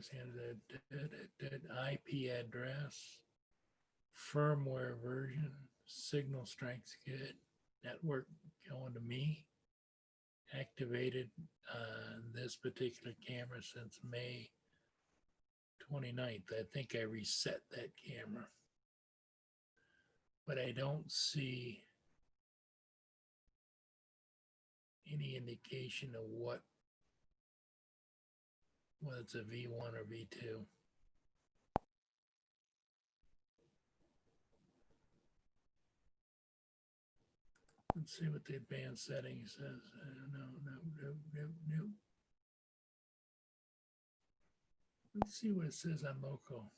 Speaker 1: IP address, firmware version, signal strength good, network going to me. Activated this particular camera since May 29th. I think I reset that camera. But I don't see any indication of whether it's a V1 or V2. Let's see what the advanced settings says. No. Let's see what it says on local.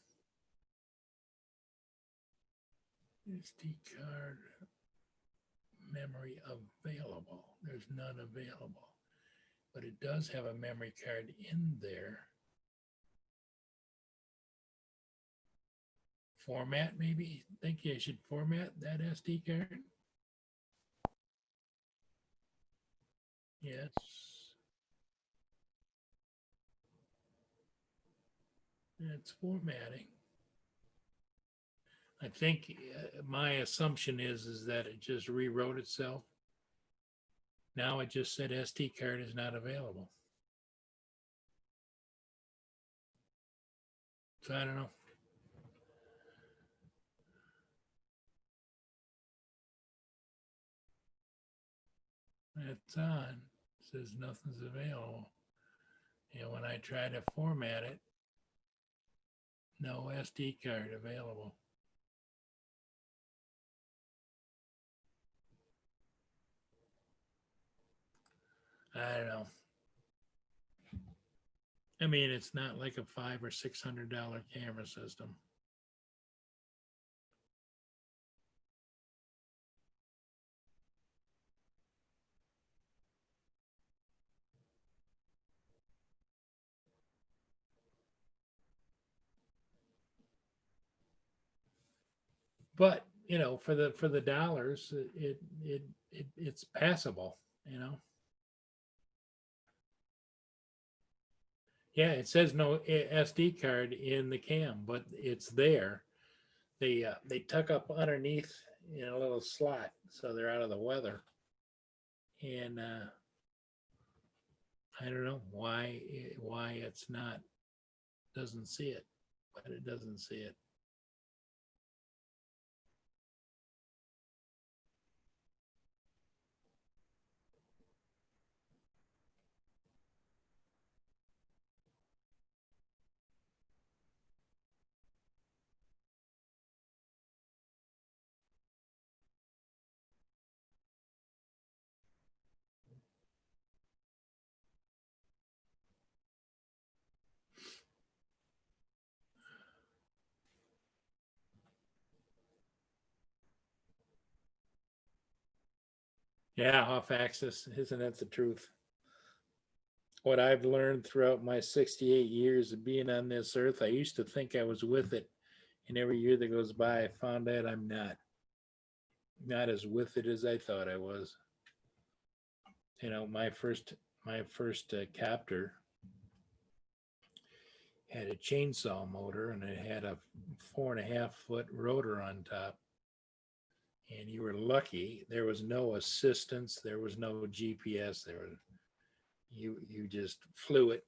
Speaker 1: SD card memory available. There's none available. But it does have a memory card in there. Format, maybe? Think you should format that SD card? Yes. It's formatting. I think my assumption is that it just rewrote itself. Now it just said SD card is not available. So I don't know. It's on. It says nothing's available. And when I try to format it, no SD card available. I don't know. I mean, it's not like a $500 or $600 camera system. But you know, for the dollars, it's passable. You know. Yeah, it says no SD card in the cam, but it's there. They tuck up underneath in a little slot, so they're out of the weather. And I don't know why it's not doesn't see it, but it doesn't see it. Yeah, off axis, isn't that the truth? What I've learned throughout my 68 years of being on this earth, I used to think I was with it. And every year that goes by, I found out I'm not as with it as I thought I was. You know, my first captor had a chainsaw motor and it had a 4.5-foot rotor on top. And you were lucky. There was no assistance. There was no GPS. You just flew it.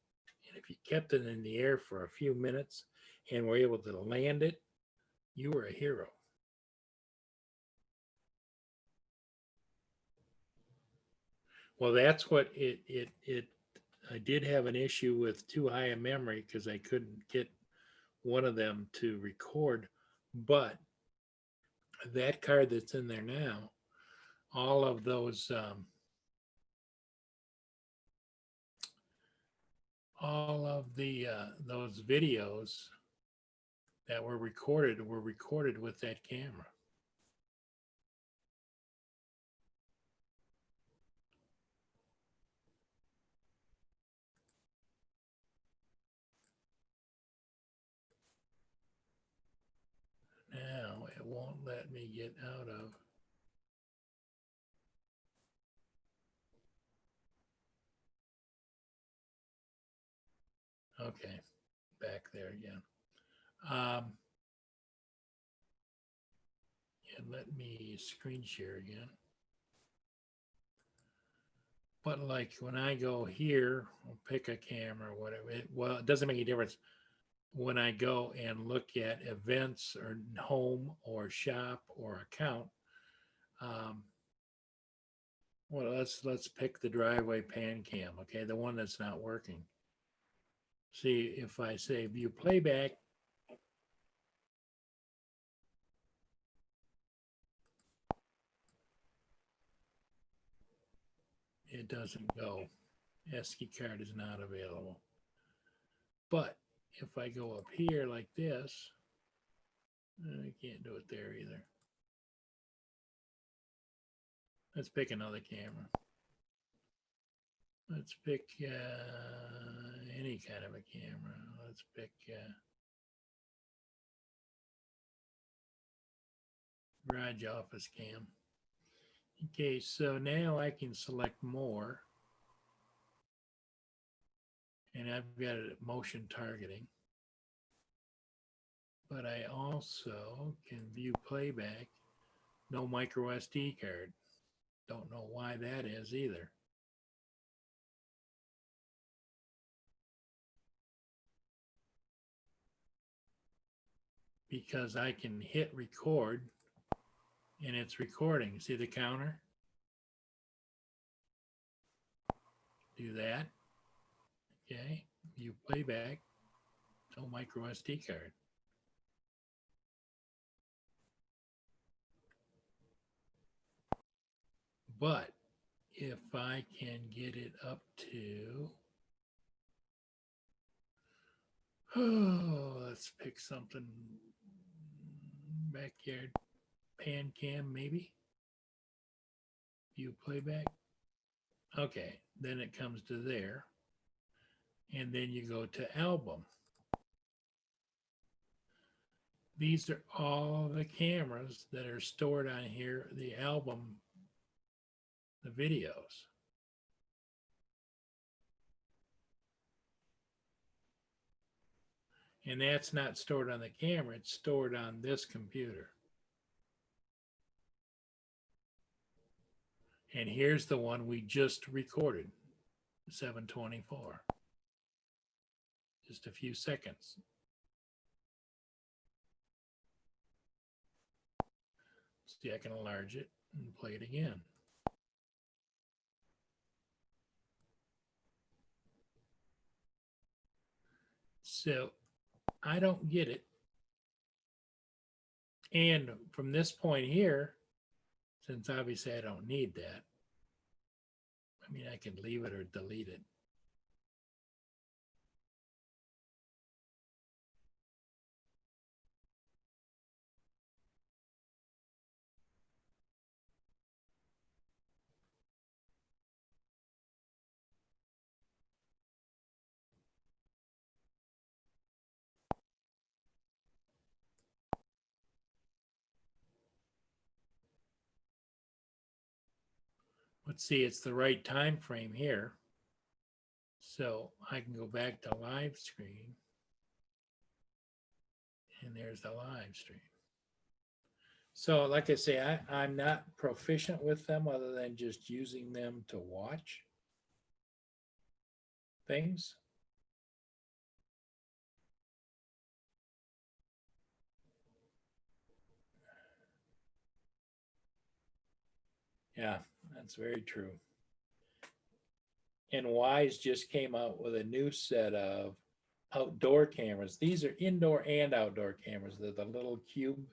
Speaker 1: And if you kept it in the air for a few minutes and were able to land it, you were a hero. Well, that's what it I did have an issue with too high a memory because I couldn't get one of them to record. But that card that's in there now, all of those those videos that were recorded with that camera. let me get out of. Okay, back there again. And let me screen share again. But like when I go here, I'll pick a camera or whatever. Well, it doesn't make a difference when I go and look at events or home or shop or account. Well, let's pick the driveway pan cam, okay, the one that's not working. See, if I say view playback, it doesn't go. SD card is not available. But if I go up here like this, I can't do it there either. Let's pick another camera. Let's pick any kind of a camera. Let's pick garage office cam. Okay, so now I can select more. And I've got it at motion targeting. But I also can view playback, no micro SD card. Don't know why that is either. Because I can hit record and it's recording. See the counter? Do that. Okay, view playback, no micro SD card. But if I can get it up to, oh, let's pick something, backyard pan cam maybe, view playback. Okay, then it comes to there. And then you go to album. These are all the cameras that are stored on here, the album, the videos. And that's not stored on the camera, it's stored on this computer. And here's the one we just recorded, 724. Just a few seconds. See, I can enlarge it and play it again. So I don't get it. And from this point here, since obviously I don't need that, I mean, I can leave it or delete it. Let's see, it's the right time frame here. So I can go back to live screen. And there's the live stream. So like I say, I'm not proficient with them other than just using them to watch things. Yeah, that's very true. And Wise just came out with a new set of outdoor cameras. These are indoor and outdoor cameras. They're the little cube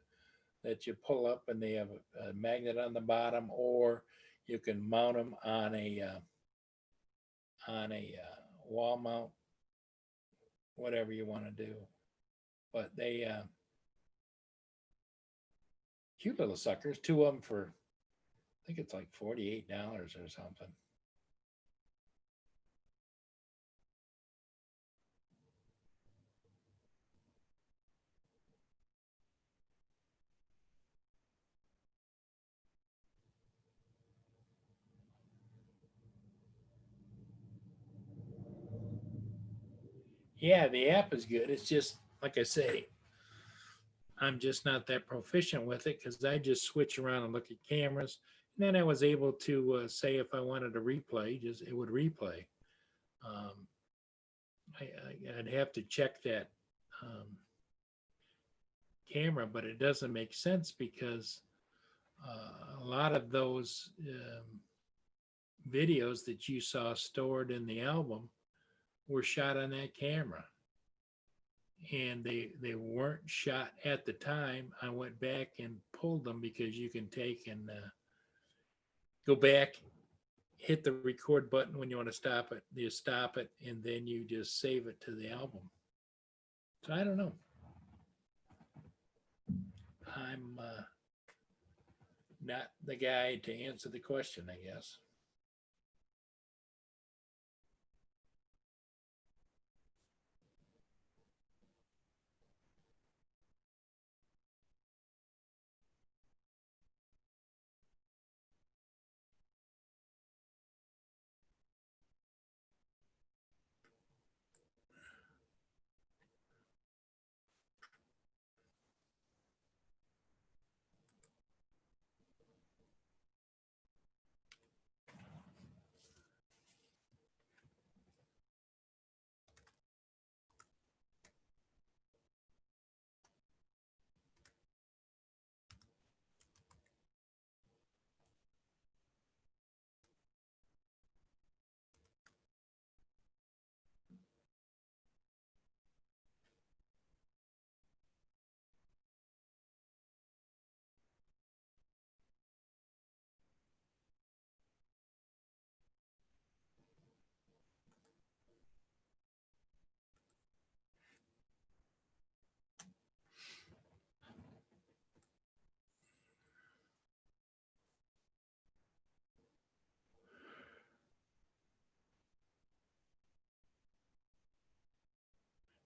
Speaker 1: that you pull up and they have a magnet on the bottom, or you can mount them on a wall mount, whatever you want to do. But they cute little suckers, two of them for, I think it's like $48 or something. Yeah, the app is good. It's just like I say, I'm just not that proficient with it because I just switch around and look at cameras. And then I was able to say if I wanted to replay, just it would replay. Um, I'd have to check that um, camera, but it doesn't make sense because a lot of those videos that you saw stored in the album were shot on that camera, and they weren't shot at the time. I went back and pulled them because you can take and go back, hit the record button when you want to stop it. You stop it, and then you just save it to the album. So I don't know. I'm not the guy to answer the question, I guess.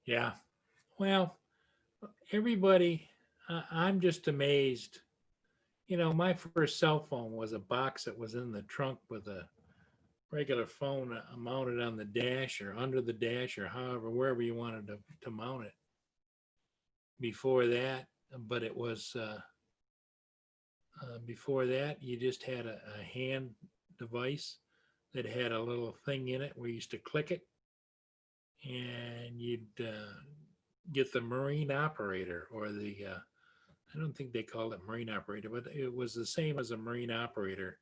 Speaker 1: Yeah. Well, everybody, I'm just amazed. My first cell phone was a box that was in the trunk with a regular phone mounted on the dash or under the dash or however, wherever you wanted to mount it. Before that, but it was before that, you just had a hand device that had a little thing in it where you used to click it and you'd get the marine operator or I don't think they called it marine operator, but it was the same as a marine operator.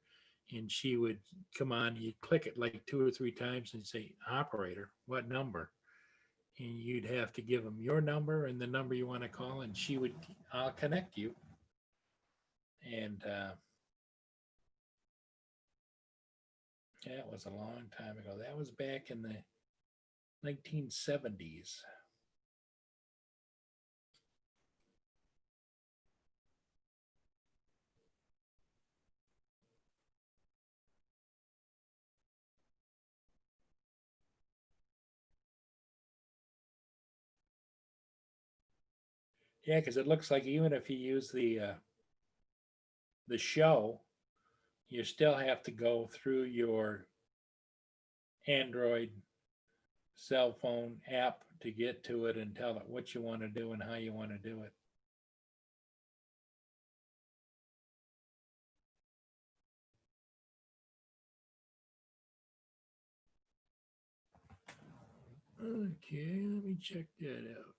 Speaker 1: And she would come on, you'd click it like two or three times and say, operator, what number? And you'd have to give them your number and the number you want to call, and she would, I'll connect you. And that was a long time ago. That was back in the 1970s. Yeah, because it looks like even if you use the show, you still have to go through your Android cell phone app to get to it and tell it what you want to do and how you want to do it. Okay, let me check that out.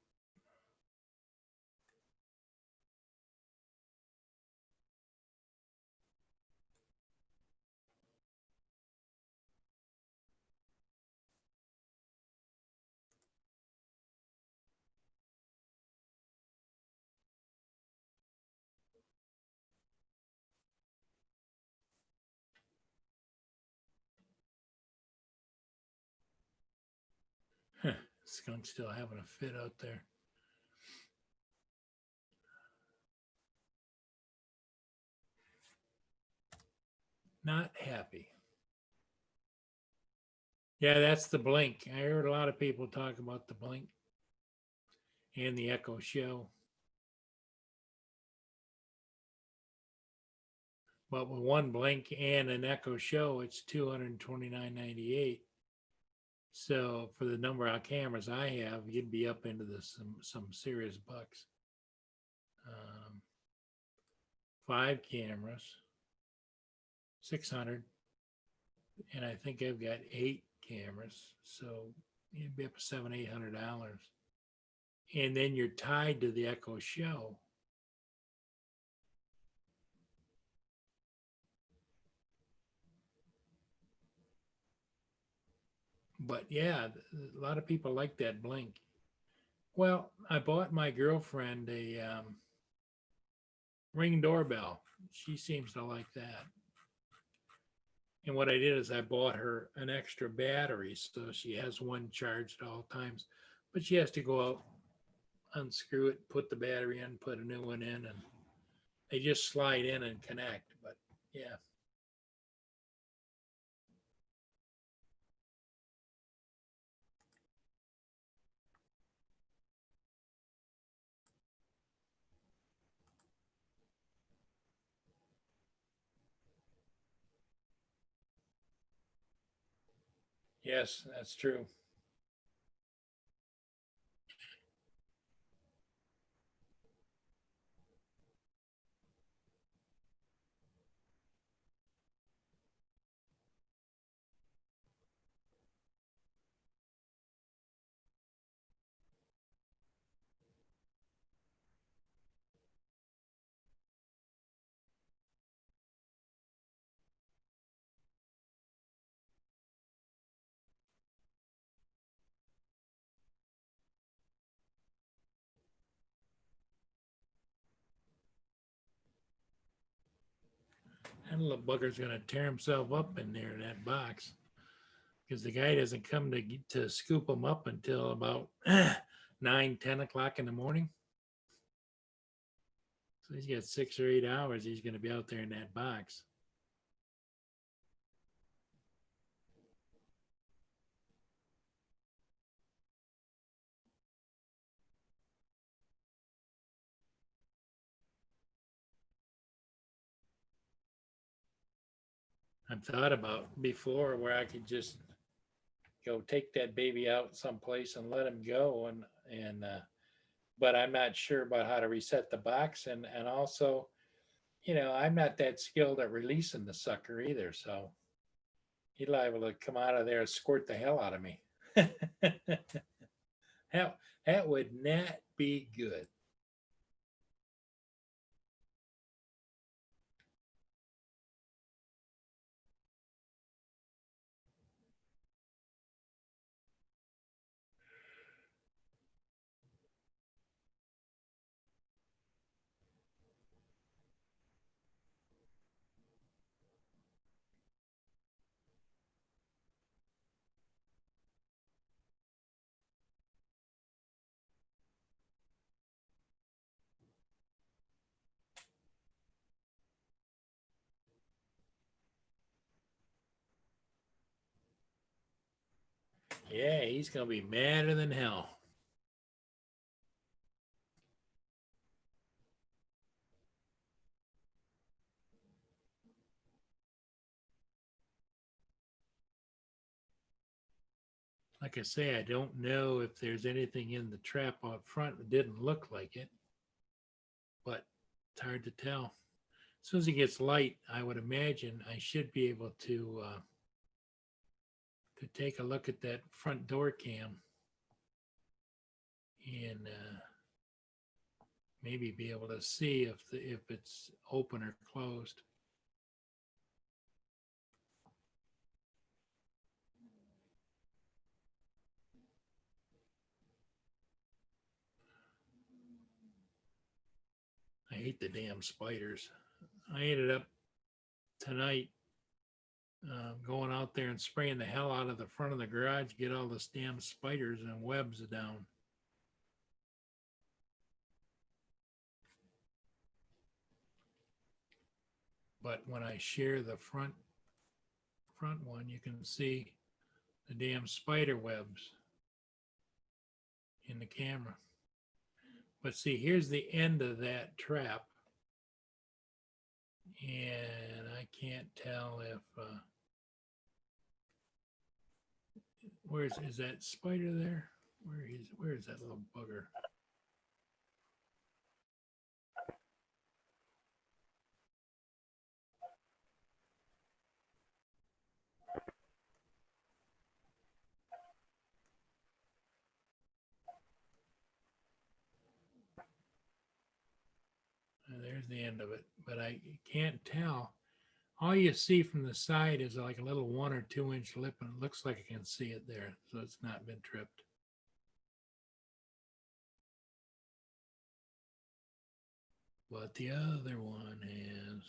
Speaker 1: Huh, skunk's still having a fit out there. Not happy. Yeah, that's the blink. I heard a lot of people talk about the blink and the Echo Show. But with one blink and an Echo Show, it's $229.98. So for the number of cameras I have, you'd be up into some serious bucks. 5 cameras, 600, and I think I've got 8 cameras, so you'd be up to $700-800, and then you're tied to the Echo Show. But yeah, a lot of people like that blink. Well, I bought my girlfriend a Ring doorbell. She seems to like that. And what I did is I bought her an extra battery so she has one charged at all times. But she has to go out, unscrew it, put the battery in, put a new one in, and they just slide in and connect. But yeah. Yes, that's true. That little bugger's going to tear himself up in there in that box because the guy doesn't come to scoop him up until about 9, 10 o'clock in the morning. So he's got 6 or 8 hours. He's going to be out there in that box. I've thought about before where I could just go take that baby out someplace and let him go, and but I'm not sure about how to reset the box, and also, I'm not that skilled at releasing the sucker either, so he'd liable to come out of there and squirt the hell out of me. that would not be good. Yeah, he's gonna be madder than hell. Like I say, I don't know if there's anything in the trap out front. It didn't look like it, but it's hard to tell. As soon as it gets light, I would imagine I should be able to take a look at that front door cam and maybe be able to see if it's open or closed. I hate the damn spiders. I ended up tonight going out there and spraying the hell out of the front of the garage, get all this damn spiders and webs down. But when I share the front one, you can see the damn spider webs in the camera. But see, here's the end of that trap. And I can't tell is that spider there? Where is that little bugger? And there's the end of it, but I can't tell. All you see from the side is like a little 1 or 2 inch lip, and it looks like I can see it there, so it's not been tripped. But the other one has.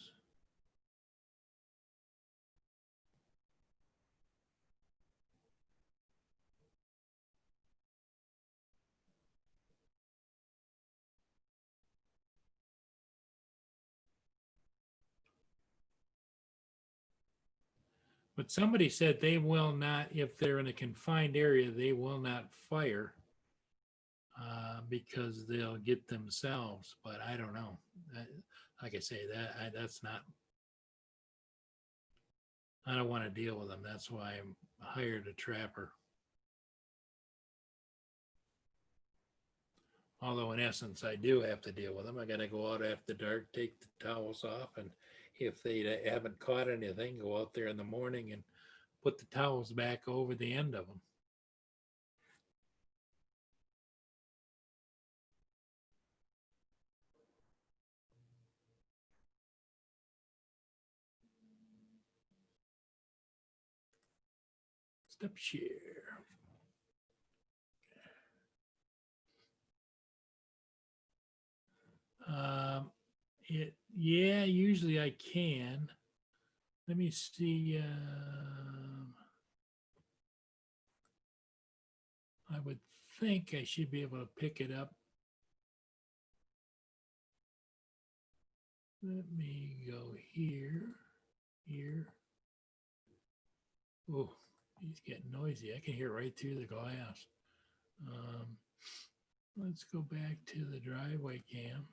Speaker 1: But somebody said they will not, if they're in a confined area, they will not fire because they'll get themselves. But I don't know. Like I say, that's not. I don't want to deal with them. That's why I hired a trapper. Although in essence, I do have to deal with them. I got to go out after dark, take the towels off, and if they haven't caught anything, go out there in the morning and put the towels back over the end of them. Step share. Yeah, usually I can. Let me see. I would think I should be able to pick it up. Let me go here. Oh, he's getting noisy. I can hear right through the glass. Let's go back to the driveway cam.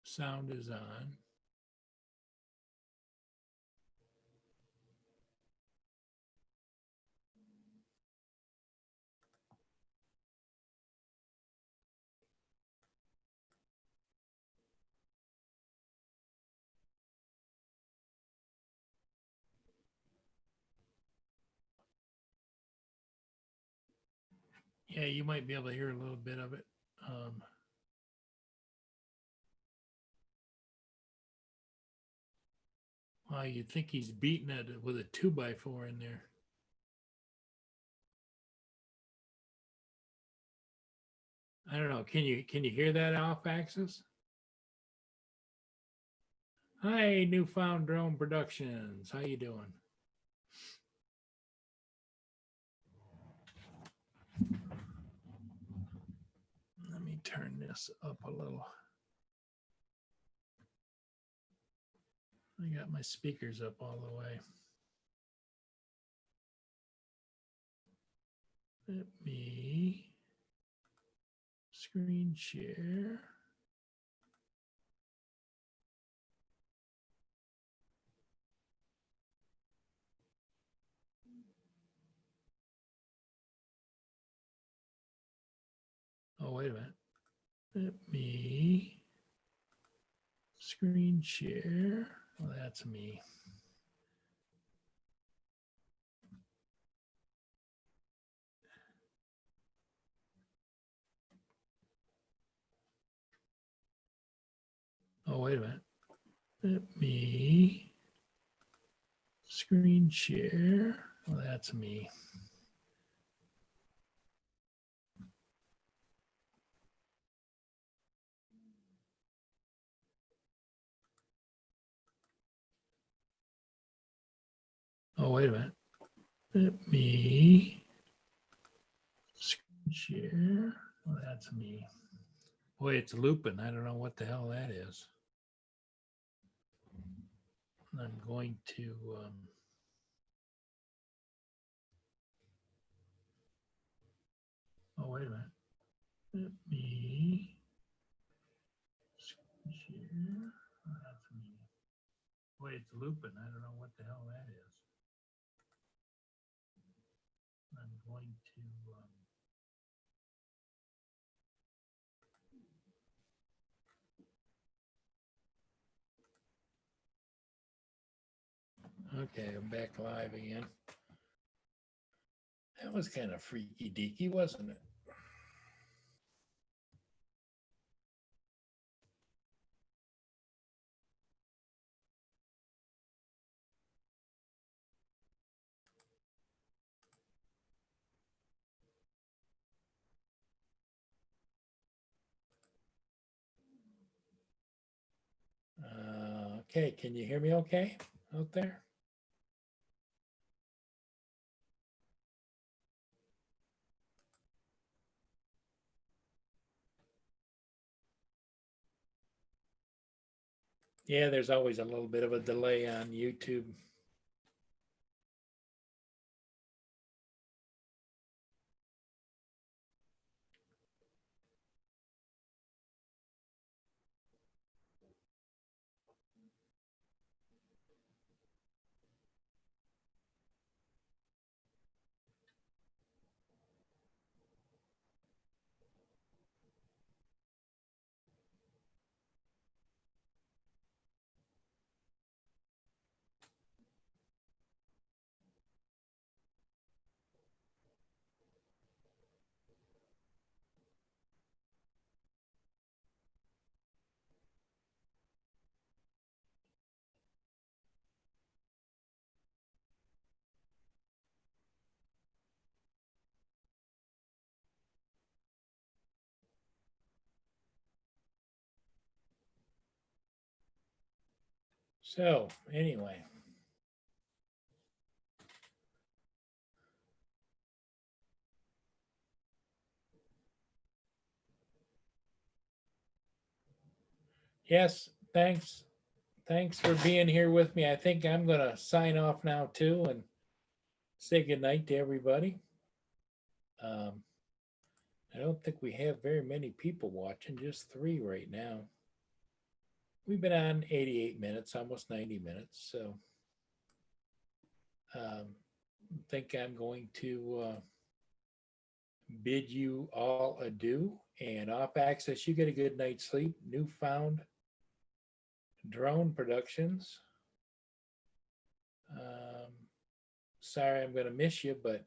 Speaker 1: Sound is on. Yeah, you might be able to hear a little bit of it. Wow, you'd think he's beating it with a 2x4 in there. I don't know. Can you hear that off axis? Hi, Newfound Drone Productions. How you doing? Let me turn this up a little. I got my speakers up all the way. Let me screen share. Oh, wait a minute. Let me screen share. Well, that's me. Oh, wait a minute. Let me screen share. Well, that's me. Oh, wait a minute. Let me screen share. Well, that's me. Boy, it's looping. I don't know what the hell that is. I'm going to oh, wait a minute. Let me screen share. Oh, that's me. Boy, it's looping. I don't know what the hell that is. Okay, I'm back live again. That was kind of freaky deaky, wasn't it? Okay, can you hear me okay out there? Yeah, there's always a little bit of a delay on YouTube. So anyway, yes, thanks. Thanks for being here with me. I think I'm going to sign off now too and say goodnight to everybody. I don't think we have very many people watching, just 3 right now. We've been on 88 minutes, almost 90 minutes. So I think I'm going to bid you all adieu, and off access, you get a good night's sleep. Newfound Drone Productions. Sorry, I'm going to miss you, but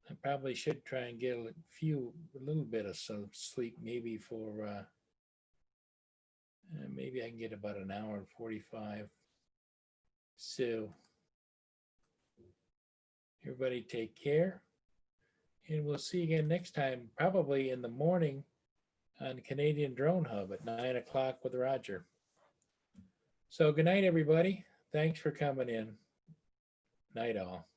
Speaker 1: I probably should try and get a little bit of some sleep, maybe for maybe I can get about an hour and 45. So everybody take care, and we'll see you again next time, probably in the morning on Canadian Drone Hub at 9 o'clock with Roger. So good night, everybody. Thanks for coming in. Night all.